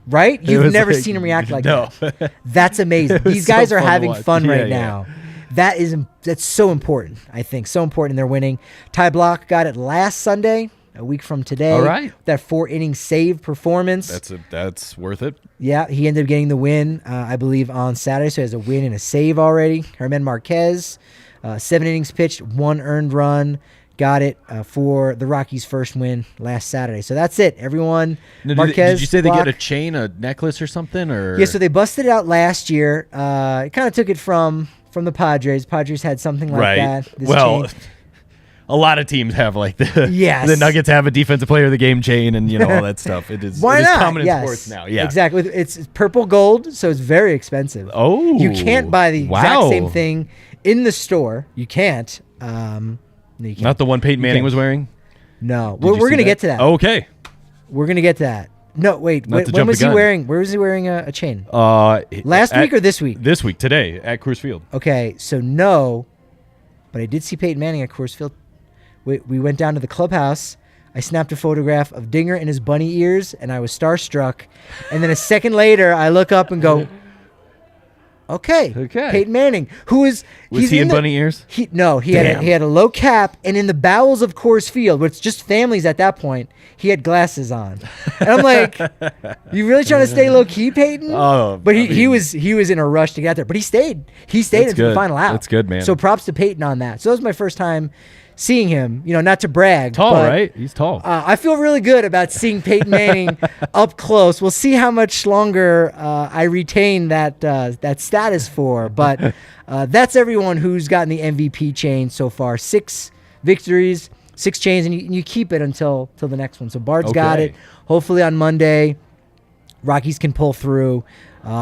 right? You've never seen him react like that. That's amazing. These guys are having fun right now. That's so important, I think. So important, and they're winning. Ty Block got it last Sunday, a week from today. All right. That 4-inning save performance. That's worth it. Yeah, he ended up getting the win, I believe, on Saturday, so he has a win and a save already. Herman Marquez, 7 innings pitched, 1 earned run. Got it for the Rockies' first win last Saturday. So that's it. Everyone, now, Marquez. Did you say Block, they get a chain, a necklace or something? Or yeah, so they busted it out last year. It kind of took it from the Padres. Padres had something like that. This chain. A lot of teams have like the yes. The Nuggets have a defensive player of the game chain and all that stuff. It is Why not? common in sports now. Yeah, exactly. It's purple gold, so it's very expensive. Oh, you can't buy the exact same thing in the store. You can't. No, you can't. Not the one Peyton Manning was wearing? No. We're going to get to that. Okay. We're gonna get to that. No, wait. Not to When jump was the he gun. wearing? Where was he wearing a chain? Last week or this week? This week, today at Coors Field. Okay, so no, but I did see Peyton Manning at Coors Field. We went down to the clubhouse. I snapped a photograph of Dinger in his bunny ears, and I was starstruck. And then a second later, I look up and go, okay. Peyton Manning, Was he in bunny ears? He had a low cap, and in the bowels of Coors Field, which just families at that point, he had glasses on. And I'm like, you really trying to stay low key, Peyton? Oh, but he was in a rush to get there, but he stayed. He stayed until the final out. That's good, man. So props to Peyton on that. So that was my first time seeing him, not to brag. Tall, but, right? He's tall. I feel really good about seeing Peyton Manning up close. We'll see how much longer I retain that status for. But that's everyone who's gotten the MVP chain so far. 6 victories, 6 chains, and you keep it until the next one. So Bard's got it. Hopefully on Monday, Rockies can pull through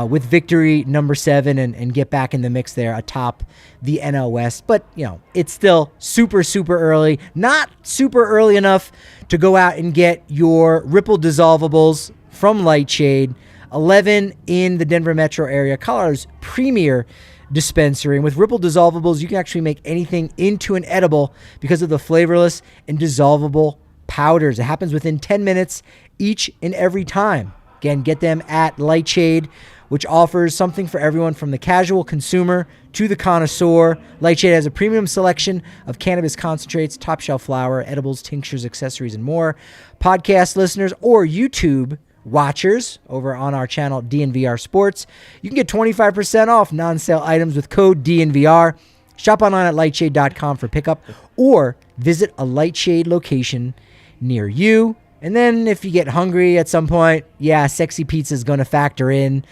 with victory number 7 and get back in the mix there atop the NL West. But, it's still super, super early. Not super early enough to go out and get your Ripple dissolvables from Lightshade. 11 in the Denver metro area, Colorado's premier dispensary. And with Ripple dissolvables, you can actually make anything into an edible because of the flavorless and dissolvable powders. It happens within 10 minutes each and every time. Again, get them at Lightshade, which offers something for everyone from the casual consumer to the connoisseur. Lightshade has a premium selection of cannabis concentrates, top shelf flower, edibles, tinctures, accessories, and more. Podcast listeners or YouTube watchers over on our channel, DNVR Sports, you can get 25% off non-sale items with code DNVR. Shop online at lightshade.com for pickup or visit a Lightshade location near you. And then if you get hungry at some point, Sexy Pizza is going to factor in.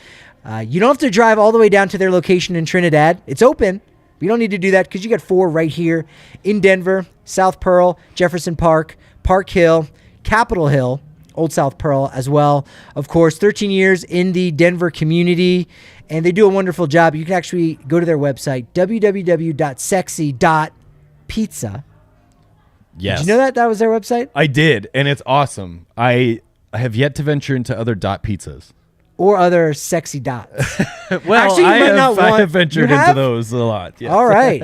You don't have to drive all the way down to their location in Trinidad. It's open. But you don't need to do that because you got 4 right here in Denver, South Pearl, Jefferson Park, Park Hill, Capitol Hill, Old South Pearl as well. Of course, 13 years in the Denver community, and they do a wonderful job. You can actually go to their website, www.sexy.pizza. Yes. Did you know that was their website? I did, and it's awesome. I have yet to venture into other dot pizzas. Or other sexy dots. Well, actually, I have ventured into those a lot. Yes. All right.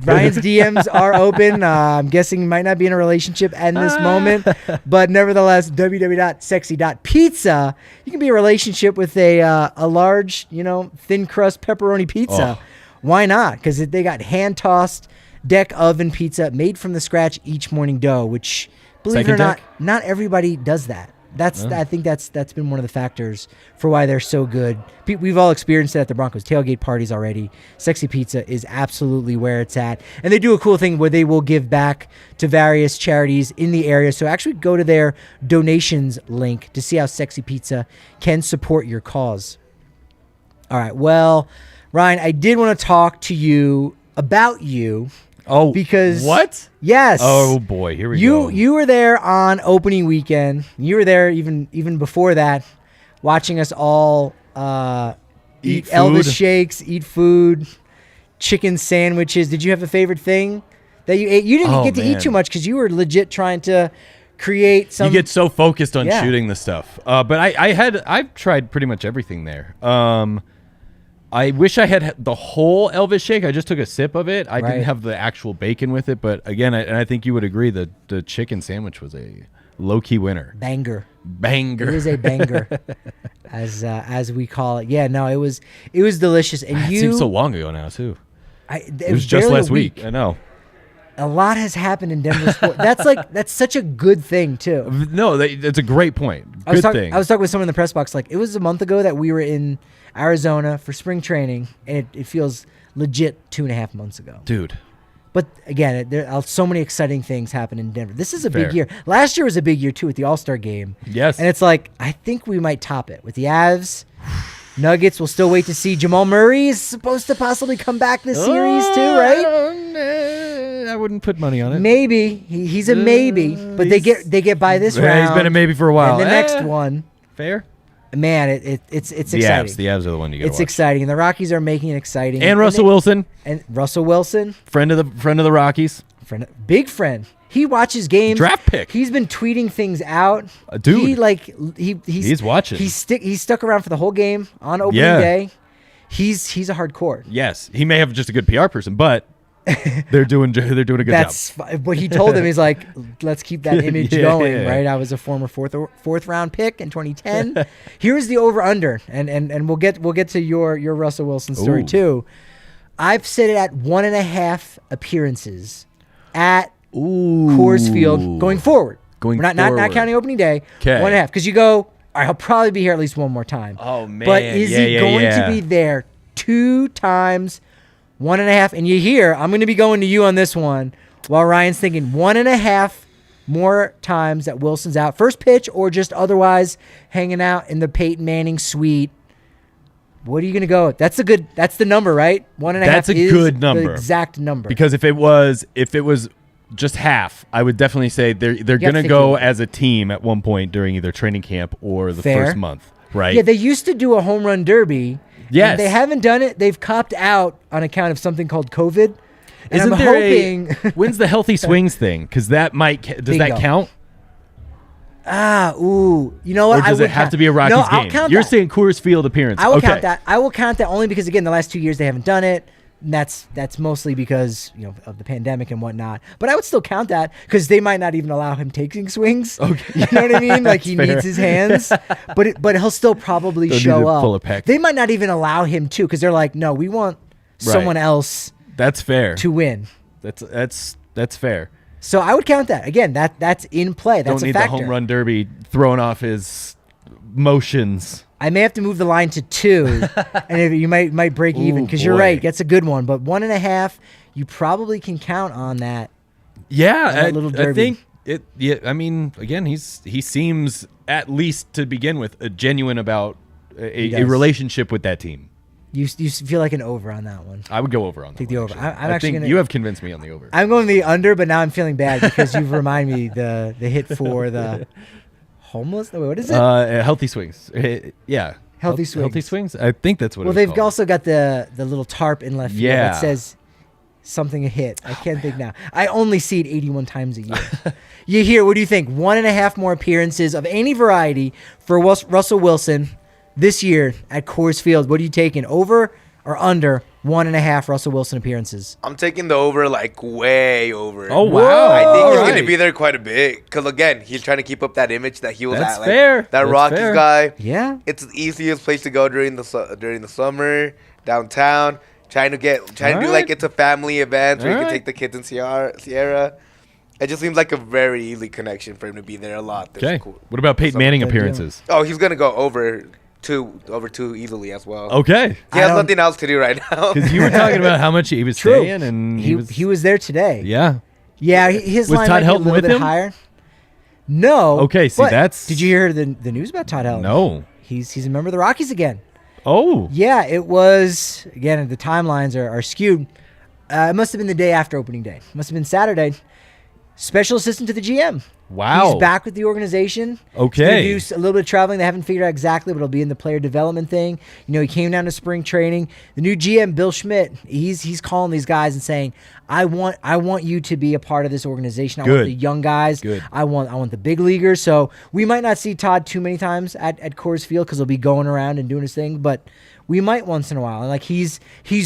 Ryan's DMs are open. I'm guessing you might not be in a relationship at this moment. But nevertheless, www.sexy.pizza. You can be in a relationship with a large, thin crust pepperoni pizza. Oh. Why not? Because they got hand-tossed deck oven pizza made from the scratch each morning dough, which, believe it or not, not everybody does that. I think that's been one of the factors for why they're so good. We've all experienced it at the Broncos tailgate parties already. Sexy Pizza is absolutely where it's at. And they do a cool thing where they will give back to various charities in the area. So actually go to their donations link to see how Sexy Pizza can support your cause. All right. Well, Ryan, I did want to talk to you about you. Oh, because what? Yes. Oh boy, here we go. You were there on opening weekend. You were there even before that, watching us all eat Elvis shakes, eat food, chicken sandwiches. Did you have a favorite thing that you ate? You didn't get to eat too much because you were legit trying to create some. You get so focused on shooting the stuff. But I've tried pretty much everything there. I wish I had the whole Elvis shake. I just took a sip of it. I didn't have the actual bacon with it. But again, I think you would agree that the chicken sandwich was a low-key winner. Banger. It is a banger, as we call it. Yeah, no, it was delicious. And it seems so long ago now too. It was just last week. I know. A lot has happened in Denver sports. That's such a good thing too. No, that's a great point. Good thing. I was talking with someone in the press box. Like, it was a month ago that we were in Arizona for spring training, and it feels legit 2.5 months ago, dude. But again, there are so many exciting things happen in Denver. This is a big year. Last year was a big year too with the All-Star game. Yes, and it's like I think we might top it with the Avs. Nuggets. We'll still wait to see. Jamal Murray is supposed to possibly come back this series too, right? I wouldn't put money on it. Maybe he's a maybe, but they get by this round. He's been a maybe for a while. And the next one, fair. Man, it's exciting. The Avs are the one you got. It's exciting, and the Rockies are making it exciting. And Russell Wilson, friend of the Rockies, big friend. He watches games. Draft pick. He's been tweeting things out. Dude. He's watching. He's stuck around for the whole game on opening day. He's a hardcore. Yes. He may have just a good PR person, but they're doing a good job. What he told him is like, let's keep that image going, right? I was a former fourth round pick in 2010. Here's the over under, and we'll get to your Russell Wilson story too. I've set it at 1.5 appearances at Coors Field going forward. We're not counting opening day. 1.5, because you go, all right, I'll probably be here at least one more time. Oh man! But is he going to be there 2 times? 1.5, and you hear, I'm going to be going to you on this one, while Ryan's thinking 1.5 more times that Wilson's out. First pitch or just otherwise hanging out in the Peyton Manning suite. What are you going to go with? That's the number, right? 1.5 That's a good number. The exact number. Because if it was just half, I would definitely say they're going to go as a team at one point during either training camp or the first month, right? Yeah, they used to do a home run derby. Yes. They haven't done it. They've copped out on account of something called COVID. And I'm hoping. When's the healthy swings thing? Because that does that count? You know what? Or does it have to be a Rockies game? I'll count You're that. saying Coors Field appearance. I will count that. I will count that only because, again, the last 2 years they haven't done it. And that's mostly because of the pandemic and whatnot. But I would still count that because they might not even allow him taking swings. Okay. You know what I mean? Like he needs his hands, but he'll still probably show up. Pull a peck. They might not even allow him to because they're like, no, we want someone else. That's fair to win. That's fair. So I would count that again. That's in play. That's Don't a need factor. the home run derby throwing off his motions. I may have to move the line to 2, and you might break even because you're right. That's a good one, but 1.5, you probably can count on that. Yeah, little derby. I think it. Yeah, I mean, again, he seems at least to begin with genuine about a relationship with that team. You feel like an over on that one. I would go over on that. Take the over. I think you have convinced me on the over. I'm going the under, but now I'm feeling bad because you've reminded me the hit for the homeless. Wait, what is it? Healthy swings. Yeah. Healthy swings. Healthy swings. I think that's what. Well, they've also got the little tarp in left field that says something a hit. I can't think now. I only see it 81 times a year. You hear? What do you think? 1.5 more appearances of any variety for Russell Wilson this year at Coors Field. What are you taking? Over or under 1.5 Russell Wilson appearances? I'm taking the over, like way over. Oh, wow. I think he's going to be there quite a bit. Because, again, he's trying to keep up that image that he was That's at. Like, fair. That That's Rockies fair. guy. Yeah. It's the easiest place to go during the summer, downtown. Trying to do like it's a family event where you can take the kids in Sierra. It just seems like a very easy connection for him to be there a lot. Okay. Cool. What about Peyton Manning appearances? Oh, he's going to go over two easily as well. Okay. He has nothing else to do right now. Because you were talking about how much he was staying, and he was there today. Yeah. Yeah, his Was line Todd might be a Helton little with bit him? higher. No. Okay, see, but that's... Did you hear the news about Todd Helton? No. He's a member of the Rockies again. Oh. Yeah, it was, again, the timelines are skewed. It must have been the day after opening day. It must have been Saturday. Special assistant to the GM. Wow. He's back with the organization. Okay. He's going to do a little bit of traveling. They haven't figured out exactly, but it'll be in the player development thing. He came down to spring training. The new GM, Bill Schmidt, he's calling these guys and saying, I want you to be a part of this organization. I want the young guys. Good. I want the big leaguers. So we might not see Todd too many times at Coors Field because he'll be going around and doing his thing, but we might once in a while. And like he's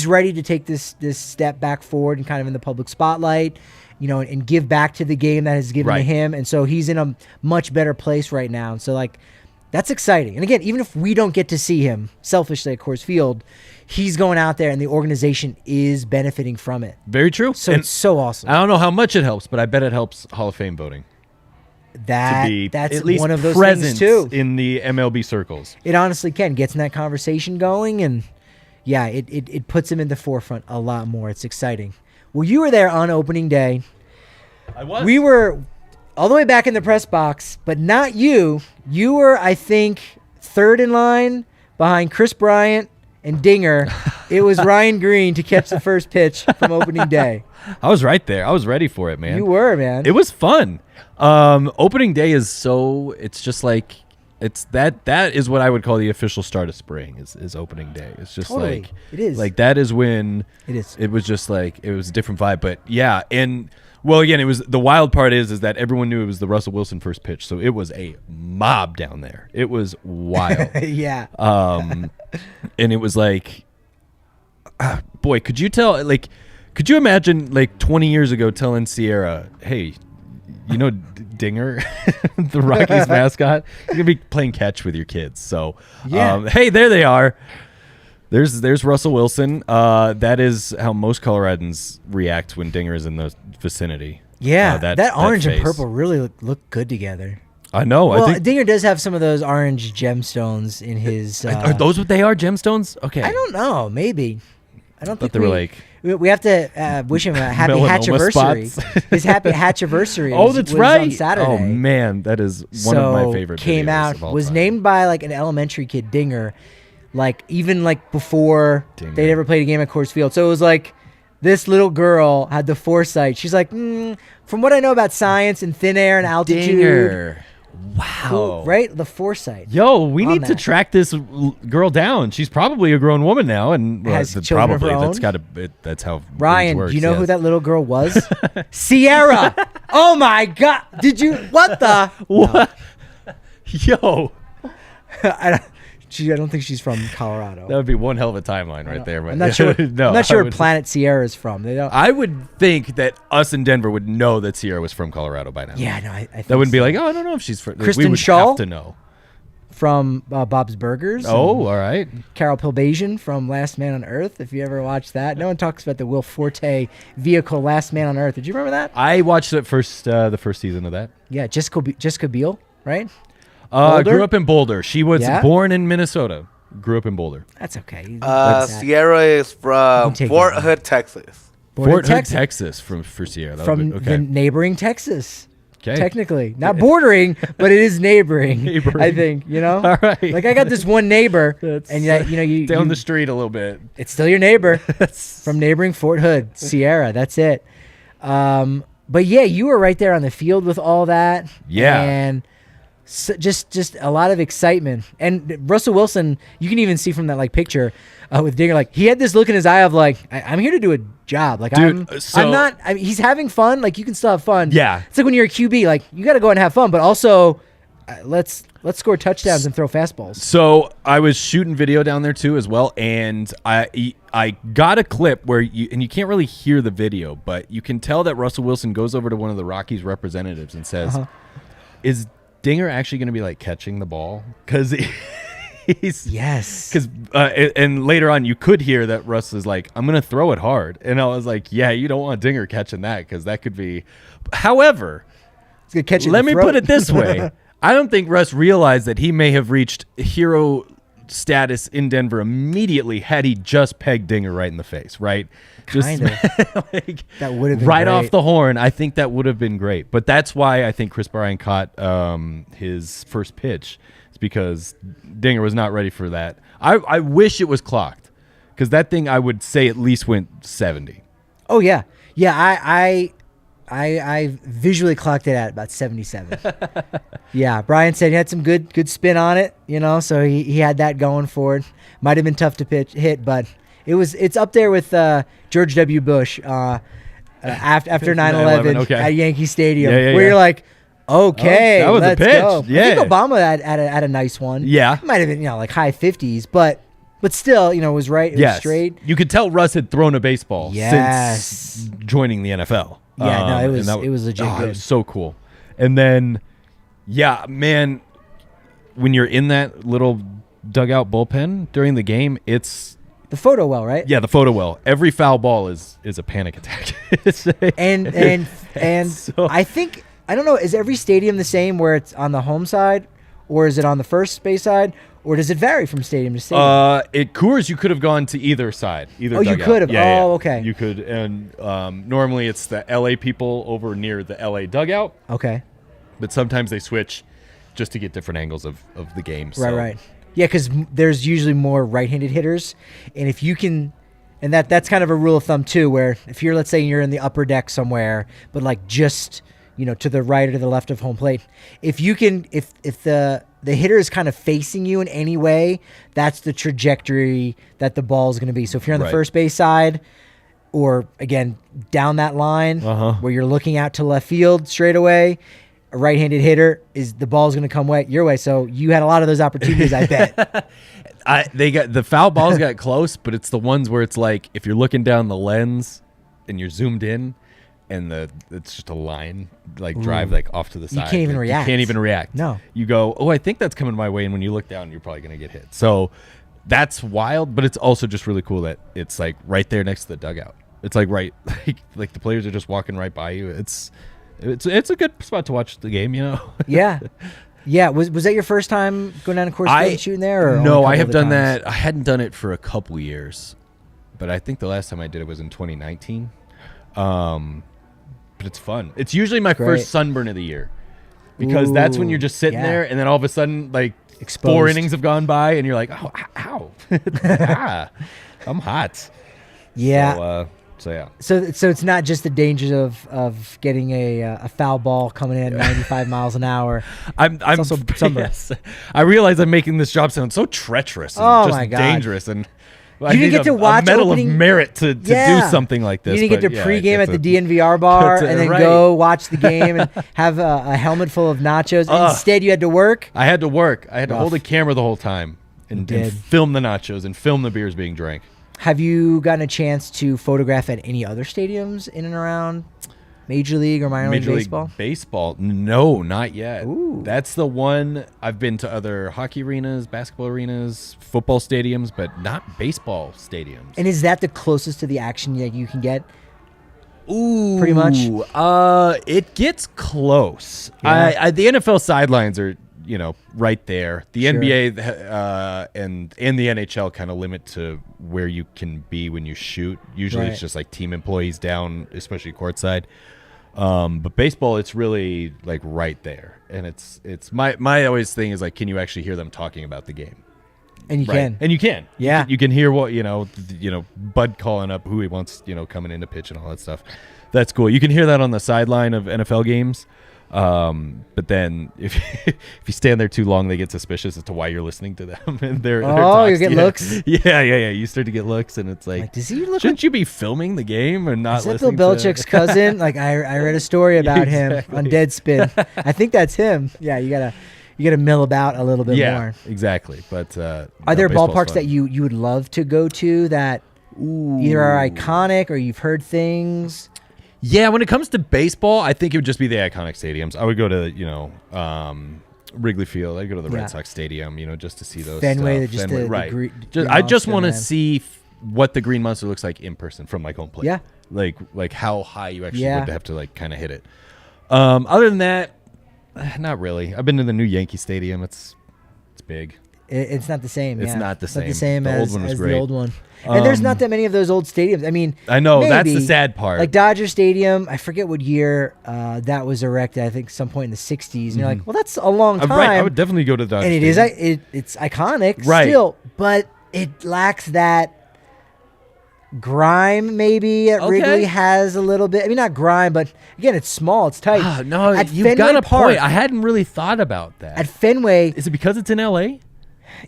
ready to take this step back forward and kind of in the public spotlight, and give back to the game that has given to him. And so he's in a much better place right now. And so like that's exciting. And again, even if we don't get to see him selfishly at Coors Field, he's going out there and the organization is benefiting from it. Very true. So it's so awesome. I don't know how much it helps, but I bet it helps Hall of Fame voting. That's at least one of those presence things too in the MLB circles. It honestly gets in that conversation going, and yeah, it puts him in the forefront a lot more. It's exciting. Well, you were there on opening day. I was. We were all the way back in the press box, but not you. You were, I think, third in line behind Chris Bryant and Dinger. It was Ryan Greene to catch the first pitch from opening day. I was right there. I was ready for it, man. You were, man. It was fun. Opening day is it's just like It's that is what I would call the official start of spring is opening day. It's just Totally. like It is. like that is when It is. It was just like it was a different vibe. But yeah, and well, again, it was the wild part is that everyone knew it was the Russell Wilson first pitch, so it was a mob down there. It was wild. Yeah. And it was like, boy, could you imagine like 20 years ago telling Sierra, hey, you know Dinger, the Rockies mascot, you're gonna be playing catch with your kids. So Yeah. hey, there they are. There's Russell Wilson. That is how most Coloradans react when Dinger is in the vicinity. Yeah. That orange and face. purple really look good together. I know. Well, I think Dinger does have some of those orange gemstones in his. are those what they are? Gemstones? Okay. I don't know. Maybe. I don't think they were like we have to wish him a happy melanoma hatchiversary. spots. His happy hatchiversary. Oh, that's was right. On Saturday. Oh man, that is one of my favorite. Came videos out, of all was time. named by like an elementary kid, Dinger, like even like before Dinger. they'd ever played a game at Coors Field. So it was like this little girl had the foresight. She's like, from what I know about science and thin air and altitude, Dinger. Wow. cool, right? The foresight. Yo, we on need to that. track this girl down. She's probably a grown woman now, and Has children of her probably that's own? got to. That's how Ryan, works, do you know who yes. that little girl was? Sierra. Oh my God! Did you? What the? What? Yo, I don't think she's from Colorado. that would be one hell of a timeline right there. I'm not sure. no, I'm not sure I where would- Planet Sierra is from. They don't. I would think that us in Denver would know that Sierra was from Colorado by now. Yeah, no, I think That wouldn't be so. like, oh, I don't know if she's from. Kristen we would Schaal? have to know. From Bob's Burgers. Oh, all right. Carol Pilbasian from Last Man on Earth. If you ever watched that, no one talks about the Will Forte vehicle Last Man on Earth. Did you remember that? I watched it first, the first season of that. Yeah, Jessica Biel, right? Boulder? Grew up in Boulder. She was Yeah? born in Minnesota. Grew up in Boulder. That's okay. Sierra is from take Fort that. Hood, Texas. Fort Hood, Texas, for Sierra. That From would be- the okay. neighboring Texas. Okay. Technically, not bordering, but it is neighboring. Neighboring. I think you know. All right. Like I got this one neighbor, That's, and you down the street a little bit. it's still your neighbor from neighboring Fort Hood, Sierra. That's it. But yeah, you were right there on the field with all that. Yeah. and just a lot of excitement. And Russell Wilson, you can even see from that like picture with Dinger, like he had this look in his eye of like, I'm here to do a job. Like Dude, I'm not. I mean, he's having fun. Like you can still have fun. Yeah. It's like when you're a QB, like you got to go and have fun, but also let's score touchdowns and throw fastballs. So I was shooting video down there too as well, and I got a clip where you can't really hear the video, but you can tell that Russell Wilson goes over to one of the Rockies representatives and says, "Is Dinger actually going to be like catching the ball?" Because he's Yes. Because and later on you could hear that Russ is like, "I'm going to throw it hard," and I was like, "Yeah, you don't want Dinger catching that because that could be." However, It's gonna catch you in let the me throat. put it this way. I don't think Russ realized that he may have reached hero status in Denver immediately had he just pegged Dinger right in the face, right? Kinda. like, That would have been right great. off the horn. I think that would have been great. But that's why I think Chris Bryan caught his first pitch. It's because Dinger was not ready for that. I wish it was clocked because that thing I would say at least went 70. Oh yeah, yeah. I visually clocked it at about 77. Yeah, Brian said he had some good spin on it, so he had that going for it. Might have been tough to hit, but it's up there with George W. Bush after 9/11 okay. at Yankee Stadium, Yeah, where yeah. you're like, okay, Oh, that was a let's pitch. go. Yeah. I think Obama had a nice one. Yeah. It might have been like high 50s, but still, it was right. It was straight. You could tell Russ had thrown a baseball Yes. since joining the NFL. Yeah, no, it and was it was legit It good. was so cool. And then, yeah, man, when you're in that little dugout bullpen during the game, it's The photo well, right? the photo well. Every foul ball is a panic attack. And So- I think I don't know. Is every stadium the same where it's on the home side, or is it on the first base side, or does it vary from stadium to stadium? At Coors, you could have gone to either side. Either Oh, you dugout. could have. Yeah, Oh, yeah. okay. You could, and normally it's the LA people over near the LA dugout. Okay, But sometimes they switch just to get different angles of the game. So. right. Yeah, because there's usually more right-handed hitters, and if you can, and that's kind of a rule of thumb too, where if you're, let's say you're in the upper deck somewhere, but like just to the right or to the left of home plate. If the hitter is kind of facing you in any way, that's the trajectory that the ball is going to be. So if you're on the first base side, or again down that line where you're looking out to left field straight away, a right-handed hitter the ball's going to come your way. So you had a lot of those opportunities, I bet. They got the foul balls got close, but it's the ones where it's like if you're looking down the lens and you're zoomed in, and it's just a line drive off to the side. You can't even react. You can't even react. No. You go, oh, I think that's coming my way, and when you look down, you're probably going to get hit. So that's wild, but it's also just really cool that it's like right there next to the dugout. It's like right, like the players are just walking right by you. It's a good spot to watch the game, Yeah. Yeah. Was that your first time going down to Coors Field and shooting there? Or no, I have done that. I hadn't done it for a couple years, but I think the last time I did it was in 2019. But it's fun. It's usually my first sunburn of the year because that's when you're just sitting there, and then all of a sudden, Exposed. 4 innings have gone by, and you're like, oh, ow. I'm hot. Yeah. So yeah. So it's not just the dangers of getting a foul ball coming in at 95 miles an hour. I'm also sunburn. Yes. I realize I'm making this job sound so treacherous and just dangerous, and you didn't get to watch a medal opening, of merit to do something like this. You didn't get to pregame at the DNVR bar and then go watch the game and have a helmet full of nachos. Instead, you had to work. I had to work. I had to hold a camera the whole time and film the nachos and film the beers being drank. Have you gotten a chance to photograph at any other stadiums in and around Major League or minor league baseball? League baseball? No, not yet. Ooh. That's the one. I've been to other hockey arenas, basketball arenas, football stadiums, but not baseball stadiums. And is that the closest to the action that you can get? Ooh, pretty much. It gets close. Yeah. The NFL sidelines are right there. The NBA and the NHL kind of limit to where you can be when you shoot. Usually it's just like team employees down, especially courtside. But baseball, it's really right there, and it's my always thing is can you actually hear them talking about the game? And you can, and you can, yeah. You can hear what Bud calling up who he wants, coming in to pitch and all that stuff. That's cool. You can hear that on the sideline of NFL games. But then if you stand there too long, they get suspicious as to why you're listening to them. And you get looks. Yeah. You start to get looks, and it's does he look? Shouldn't you be filming the game and not listening? Is that Bill Belichick's cousin? I read a story about him on Deadspin. I think that's him. Yeah, you gotta mill about a little bit more. Yeah, exactly. But are there ballparks that you would love to go to that either are iconic or you've heard things? Yeah, when it comes to baseball, I think it would just be the iconic stadiums. I would go to, Wrigley Field. I'd go to the Red Sox Stadium, just to see those. Fenway, Fenway. I just want to see what the Green Monster looks like in person from home plate. Yeah. Like how high you actually would have to kind of hit it. Other than that, not really. I've been to the new Yankee Stadium. It's big. It's not the same. It's not the same. Not the same as the old one. And there's not that many of those old stadiums. I mean, I know maybe, that's the sad part. Like Dodger Stadium, I forget what year that was erected. I think some point in the '60s. And you're like, well, that's a long time. Right. I would definitely go to the Dodger Stadium. It's iconic still, but it lacks that grime. Maybe at Wrigley has a little bit. I mean, not grime, but again, it's small, it's tight. No, you've got a point. I hadn't really thought about that. At Fenway, is it because it's in LA?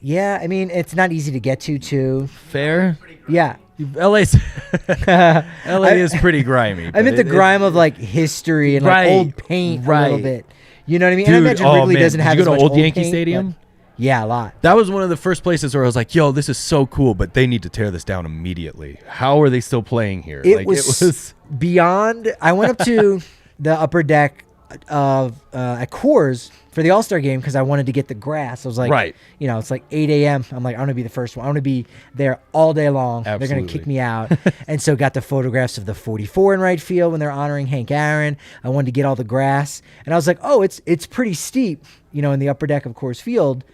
Yeah, I mean, it's not easy to get to, too. Fair? Yeah. LA is pretty grimy. I meant the grime of, history and, old paint a little bit. You know what I mean? Dude, and I imagine Wrigley doesn't have as much old Yankee paint, Stadium? Yeah, a lot. That was one of the first places where I was like, yo, this is so cool, but they need to tear this down immediately. How are they still playing here? It was beyond. I went up to the upper deck of at Coors for the All-Star game because I wanted to get the grass. I was like, it's like 8 a.m. I'm like, I want to be the first one. I want to be there all day long. Absolutely. They're going to kick me out. And so got the photographs of the 44 in right field when they're honoring Hank Aaron. I wanted to get all the grass. And I was like, oh, it's pretty steep, in the upper deck of Coors Field.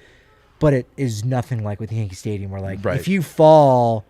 But it is nothing like with Yankee Stadium where, if you fall,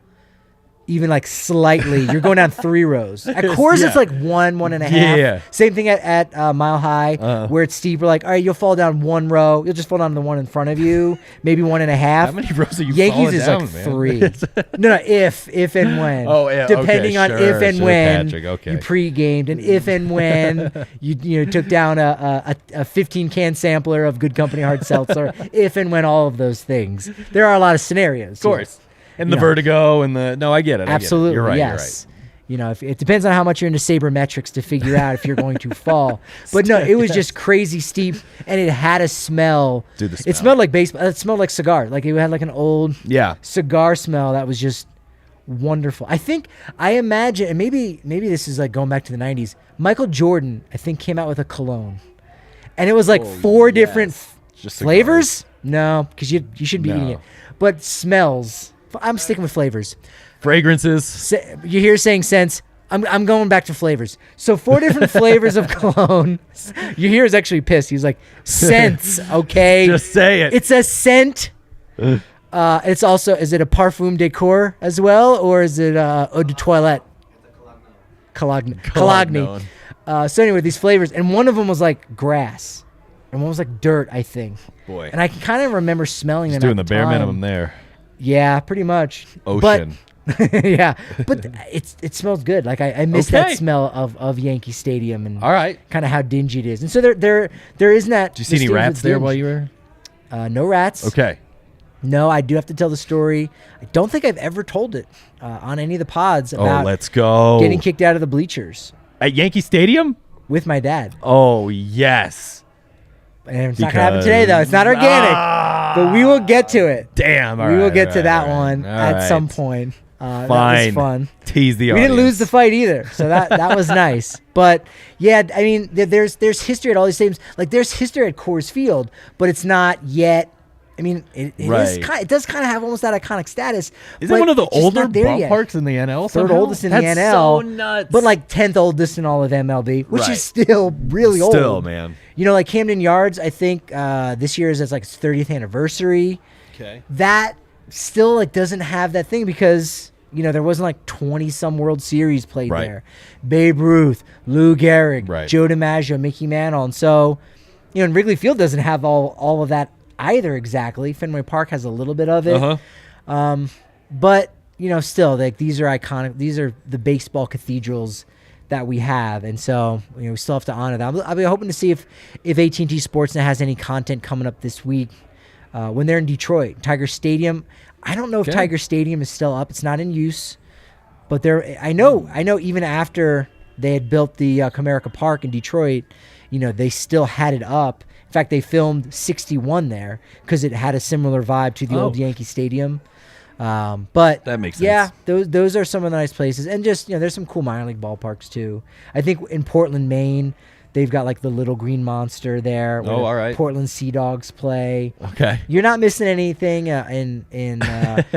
even like slightly, you're going down 3 rows. At Coors, it's like 1.5. Yeah. Same thing at Mile High, where it's steep. We're like, all right, you'll fall down 1 row. You'll just fall down to the one in front of you, maybe 1.5. How many rows are you Yankees falling is down, like man? 3. No, if and when. Oh, yeah, depending on sure, if and sure, when Patrick, okay. you pre-gamed, and if and when you took down a 15-can sampler of Good Company hard seltzer. If and when all of those things, there are a lot of scenarios. Of course. And the vertigo and I get it. Absolutely, You're right. yes. You're right. If it depends on how much you're into sabermetrics to figure out if you're going to fall. But no, it was just crazy steep, and it had a smell. Dude, the It smell. smelled like baseball. It smelled like cigar. Like it had like an old cigar smell that was just wonderful. I imagine, and maybe this is like going back to the 90s. Michael Jordan, I think, came out with a cologne, and it was like 4 different Just flavors. No, because you should be eating No. it, but smells. I'm sticking with flavors. Fragrances. You hear saying scents. I'm going back to flavors. So 4 different flavors of cologne. You hear is actually pissed. He's like, scents, okay? Just say it. It's a scent. It's also, is it a parfum de corps as well, or is it eau de toilette? Cologne. So anyway, these flavors, and one of them was like grass, and one was like dirt, I think. Boy. And I can kind of remember smelling them. Just doing at the bare time. minimum there. Yeah, pretty much. Ocean. But, yeah, but it smells good. Like I miss that smell of Yankee Stadium and All right. kind of how dingy it is. And so there isn't that. Did you see any rats there while you were? No rats. Okay. No, I do have to tell the story. I don't think I've ever told it on any of the pods about Let's go. getting kicked out of the bleachers At Yankee Stadium? with my dad. Oh, yes. And it's not gonna happen today though. It's not organic, but we will get to it. Damn. We will get to that one at some point. Fine. That was fun. Tease the We audience. didn't lose the fight either, so that was nice. But yeah, I mean, there's history at all these stadiums. Like there's history at Coors Field, but it's not yet. I mean, it does kind of have almost that iconic status. Is it one of the it's just older not there yet. ballparks in the NL? Third somehow? oldest in That's the NL, so nuts. but like 10th oldest in all of MLB, which Right. is still really old. Still, man. You know, like Camden Yards, I think this year is its like its 30th anniversary. Okay. That still like doesn't have that thing because there wasn't like 20 some World Series played Right. there. Babe Ruth, Lou Gehrig, Right. Joe DiMaggio, Mickey Mantle, and so and Wrigley Field doesn't have all of that either exactly. Fenway Park has a little bit of it. But still, like these are iconic. These are the baseball cathedrals that we have, and so we still have to honor that. I'll be hoping to see if AT&T Sportsnet has any content coming up this week when they're in Detroit, Tiger Stadium. I don't know if Tiger Stadium is still up. It's not in use, but I know even after they had built the Comerica Park in Detroit, they still had it up. In fact, they filmed 61 there because it had a similar vibe to the old Yankee Stadium. But that makes sense. Yeah, those are some of the nice places, and just there's some cool minor league ballparks too. I think in Portland, Maine, they've got like the Little Green Monster there. Where all right. Portland Sea Dogs play. Okay. You're not missing anything in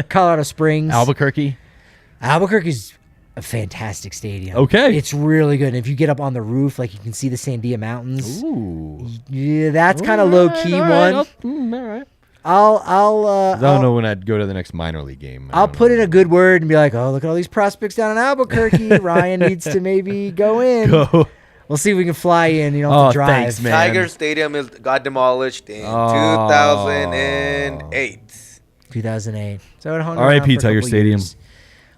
Colorado Springs. Albuquerque's a fantastic stadium. Okay. It's really good. And if you get up on the roof, like you can see the Sandia Mountains. Ooh. Yeah, that's kind of low key one. All right. I'll I don't know when I'd go to the next minor league game. I'll put in a good word and be like, oh, look at all these prospects down in Albuquerque. Ryan needs to maybe go in. Go. We'll see if we can fly in. You don't have to drive. Thanks, man. Tiger Stadium got demolished in 2008. 2008. So it hung R.I.P. around for a Tiger couple Stadium. years.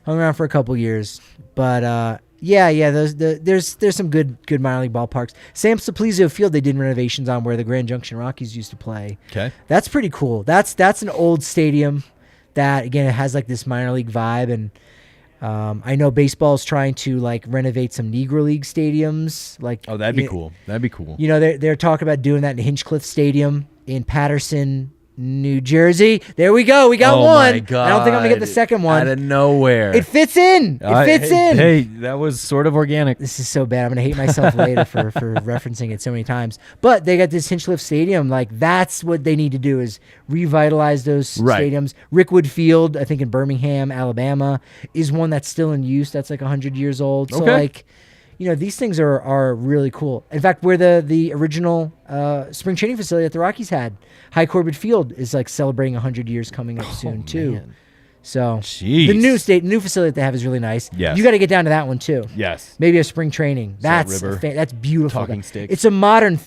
Hung around for a couple years. But there's some good minor league ballparks. Sam Simplicio Field they did renovations on where the Grand Junction Rockies used to play. Okay. That's pretty cool. That's an old stadium that again it has like this minor league vibe, and I know baseball is trying to like renovate some Negro League stadiums. Like That'd be cool. That'd be cool. They're talking about doing that in Hinchcliffe Stadium in Patterson, New Jersey. There we go. We got one. My God. I don't think I'm gonna get the second one. Out of nowhere. It fits in. It fits in. Hey, that was sort of organic. This is so bad. I'm gonna hate myself later for referencing it so many times. But they got this Hinchcliffe Stadium. Like that's what they need to do is revitalize those stadiums. Rickwood Field, I think in Birmingham, Alabama, is one that's still in use. That's like 100 years old. So like, these things are really cool. In fact, where the original spring training facility that the Rockies had, High Corbett Field, is like celebrating 100 years coming up soon too. Man. So Jeez. the new facility that they have is really nice. Yes. You got to get down to that one too. Yes. Maybe a spring training. That's River. that's beautiful. Talking Stick. It's a modern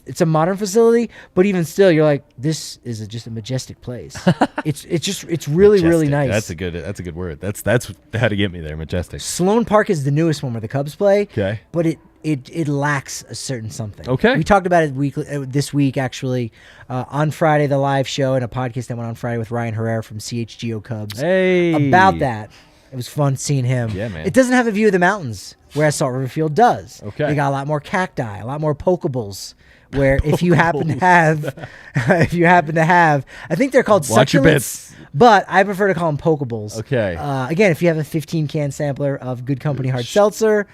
facility, but even still, you're like, this is just a majestic place. it's really really nice. That's a good word. That's how to get me there. Majestic. Sloan Park is the newest one where the Cubs play. Okay. But it lacks a certain something. Okay. We talked about it this week actually on Friday, the live show and a podcast that went on Friday with Ryan Herrera from CHGO Cubs. Hey. About that. It was fun seeing him. Yeah, man. It doesn't have a view of the mountains, whereas Salt River Field does. Okay. They got a lot more cacti, a lot more pokeballs. Where if you happen to have, I think they're called Watch your succulents, bits. but I prefer to call them pokeballs. Okay. Again, if you have a 15-can sampler of Good Company hard seltzer,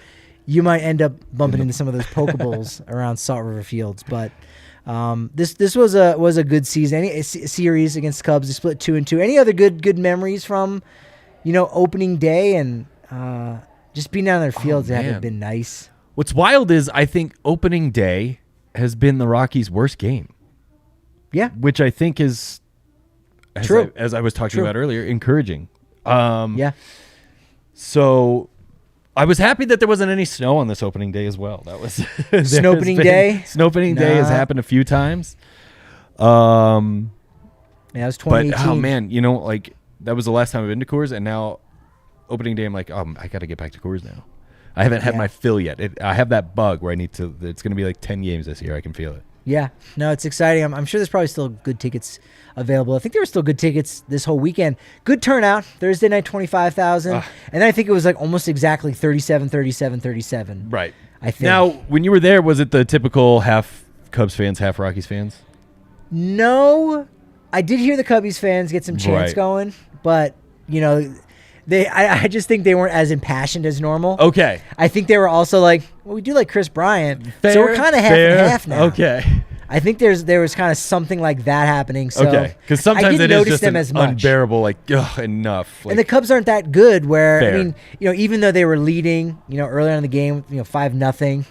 you might end up bumping into some of those pokeballs around Salt River Fields. But this was a good season. Any series against the Cubs, they split 2-2. Any other good memories from, opening day and just being down in their fields that have been nice. What's wild is I think opening day has been the Rockies' worst game. Yeah. Which I think is, True. As I was talking True. about earlier, encouraging. Yeah. So I was happy that there wasn't any snow on this opening day as well. That was Snow-opening day? Snow-opening day has Nah. happened a few times. Yeah, it was 2018. But oh man, that was the last time I've been to Coors, and now opening day I'm like, I got to get back to Coors now. I haven't had my fill yet. I have that bug where I need to. It's going to be like 10 games this year. I can feel it. Yeah, no, it's exciting. I'm sure there's probably still good tickets available. I think there were still good tickets this whole weekend. Good turnout. Thursday night, 25,000. And then I think it was like almost exactly 37. Right. I think. Now, when you were there, was it the typical half Cubs fans, half Rockies fans? No, I did hear the Cubbies fans get some chants Right. going, but I just think they weren't as impassioned as normal. Okay. I think they were also like, well, we do like Chris Bryant, so we're kind of half and half now. Okay. I think there was kind of something like that happening. So Okay. Because I sometimes didn't it is notice just them an as much. unbearable, enough. And the Cubs aren't that good. Where Fair. I mean, even though they were leading, earlier in the game, 5-0,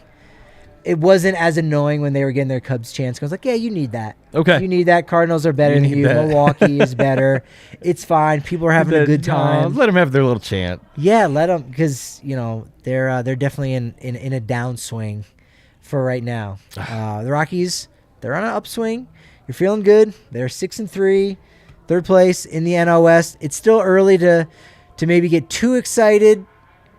it wasn't as annoying when they were getting their Cubs chance. I was like, yeah, you need that. Okay. You need that. Cardinals are better You than need you. that. Milwaukee is better. It's fine. People are having a good time. Let them have their little chant. Yeah, let them, because they're definitely in a downswing for right now. The Rockies, they're on an upswing. You're feeling good. They're 6-3, third place in the NL West. It's still early to maybe get too excited.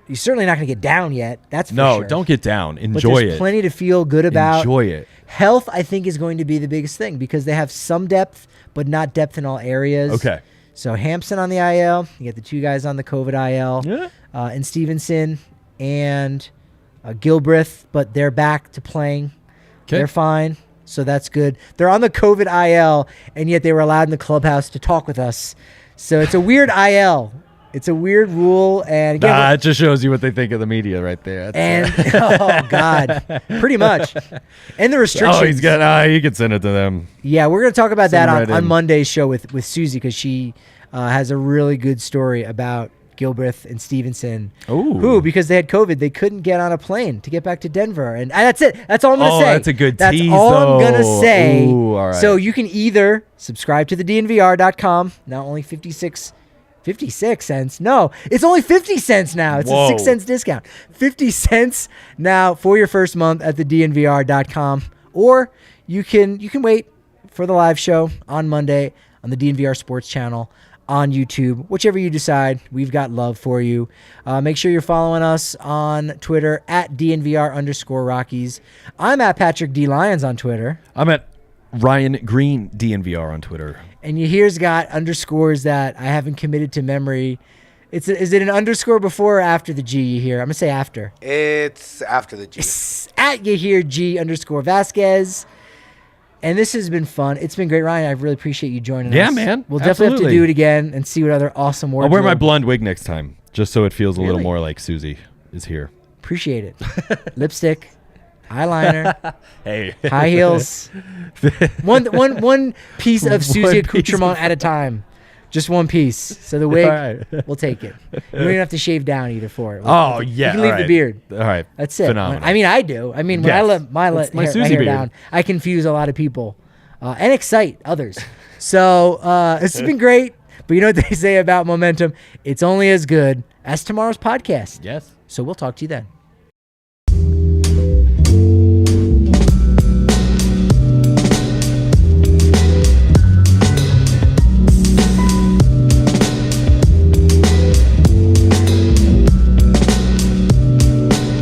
You're certainly not going to get down yet. That's for sure. No, don't get down. But Enjoy there's it. plenty to feel good about. Enjoy it. Health, I think, is going to be the biggest thing because they have some depth, but not depth in all areas. Okay. So Hampson on the IL. You get the two guys on the COVID IL. Yeah. And Stevenson and Gilbreth, but they're back to playing. Okay. They're fine. So that's good. They're on the COVID IL, and yet they were allowed in the clubhouse to talk with us. So it's a weird IL. It's a weird rule. And again, It just shows you what they think of the media right there. oh God, pretty much. And the restrictions. You can send it to them. Yeah, we're going to talk about Send that right on in. Monday's show with Susie because she has a really good story about Gilbreth and Stevenson, Ooh. who, because they had COVID, they couldn't get on a plane to get back to Denver. And that's it. That's all I'm going to say. That's a good That's tease, all I'm going to though. say. Ooh, all right. So you can either subscribe to the DNVR.com, now only 56 cents. No, it's only 50 cents now. It's Whoa. a 6 cents discount. 50 cents now for your first month at the DNVR.com. Or you can wait for the live show on Monday on the DNVR Sports channel on YouTube. Whichever you decide, we've got love for you. Make sure you're following us on Twitter at DNVR_Rockies. I'm at Patrick D. Lyons on Twitter. I'm at Ryan Greene DNVR on Twitter. And you here's got underscores that I haven't committed to memory. Is it an underscore before or after the G you hear? I'm going to say after. It's after the G. At you hear G_Vasquez. And this has been fun. It's been great, Ryan. I really appreciate you joining us. Yeah, man. We'll definitely have to Absolutely. do it again and see what other awesome words. I'll wear my blonde wig next time, just so it feels a little Really? more like Susie is here. Appreciate it. Lipstick, eyeliner, Hey. high heels. One piece of Susie One piece accoutrement at a time. Just one piece. So the wig, All right. we'll take it. You don't even have to shave down either for it. Oh, You yeah. can leave all the right. beard. All right. That's it. Phenomenal. I mean, I do. I mean, when I Yes. let my That's my hair, Susie beard. down, I confuse a lot of people and excite others. So it's been great. But you know what they say about momentum? It's only as good as tomorrow's podcast. Yes. So we'll talk to you then.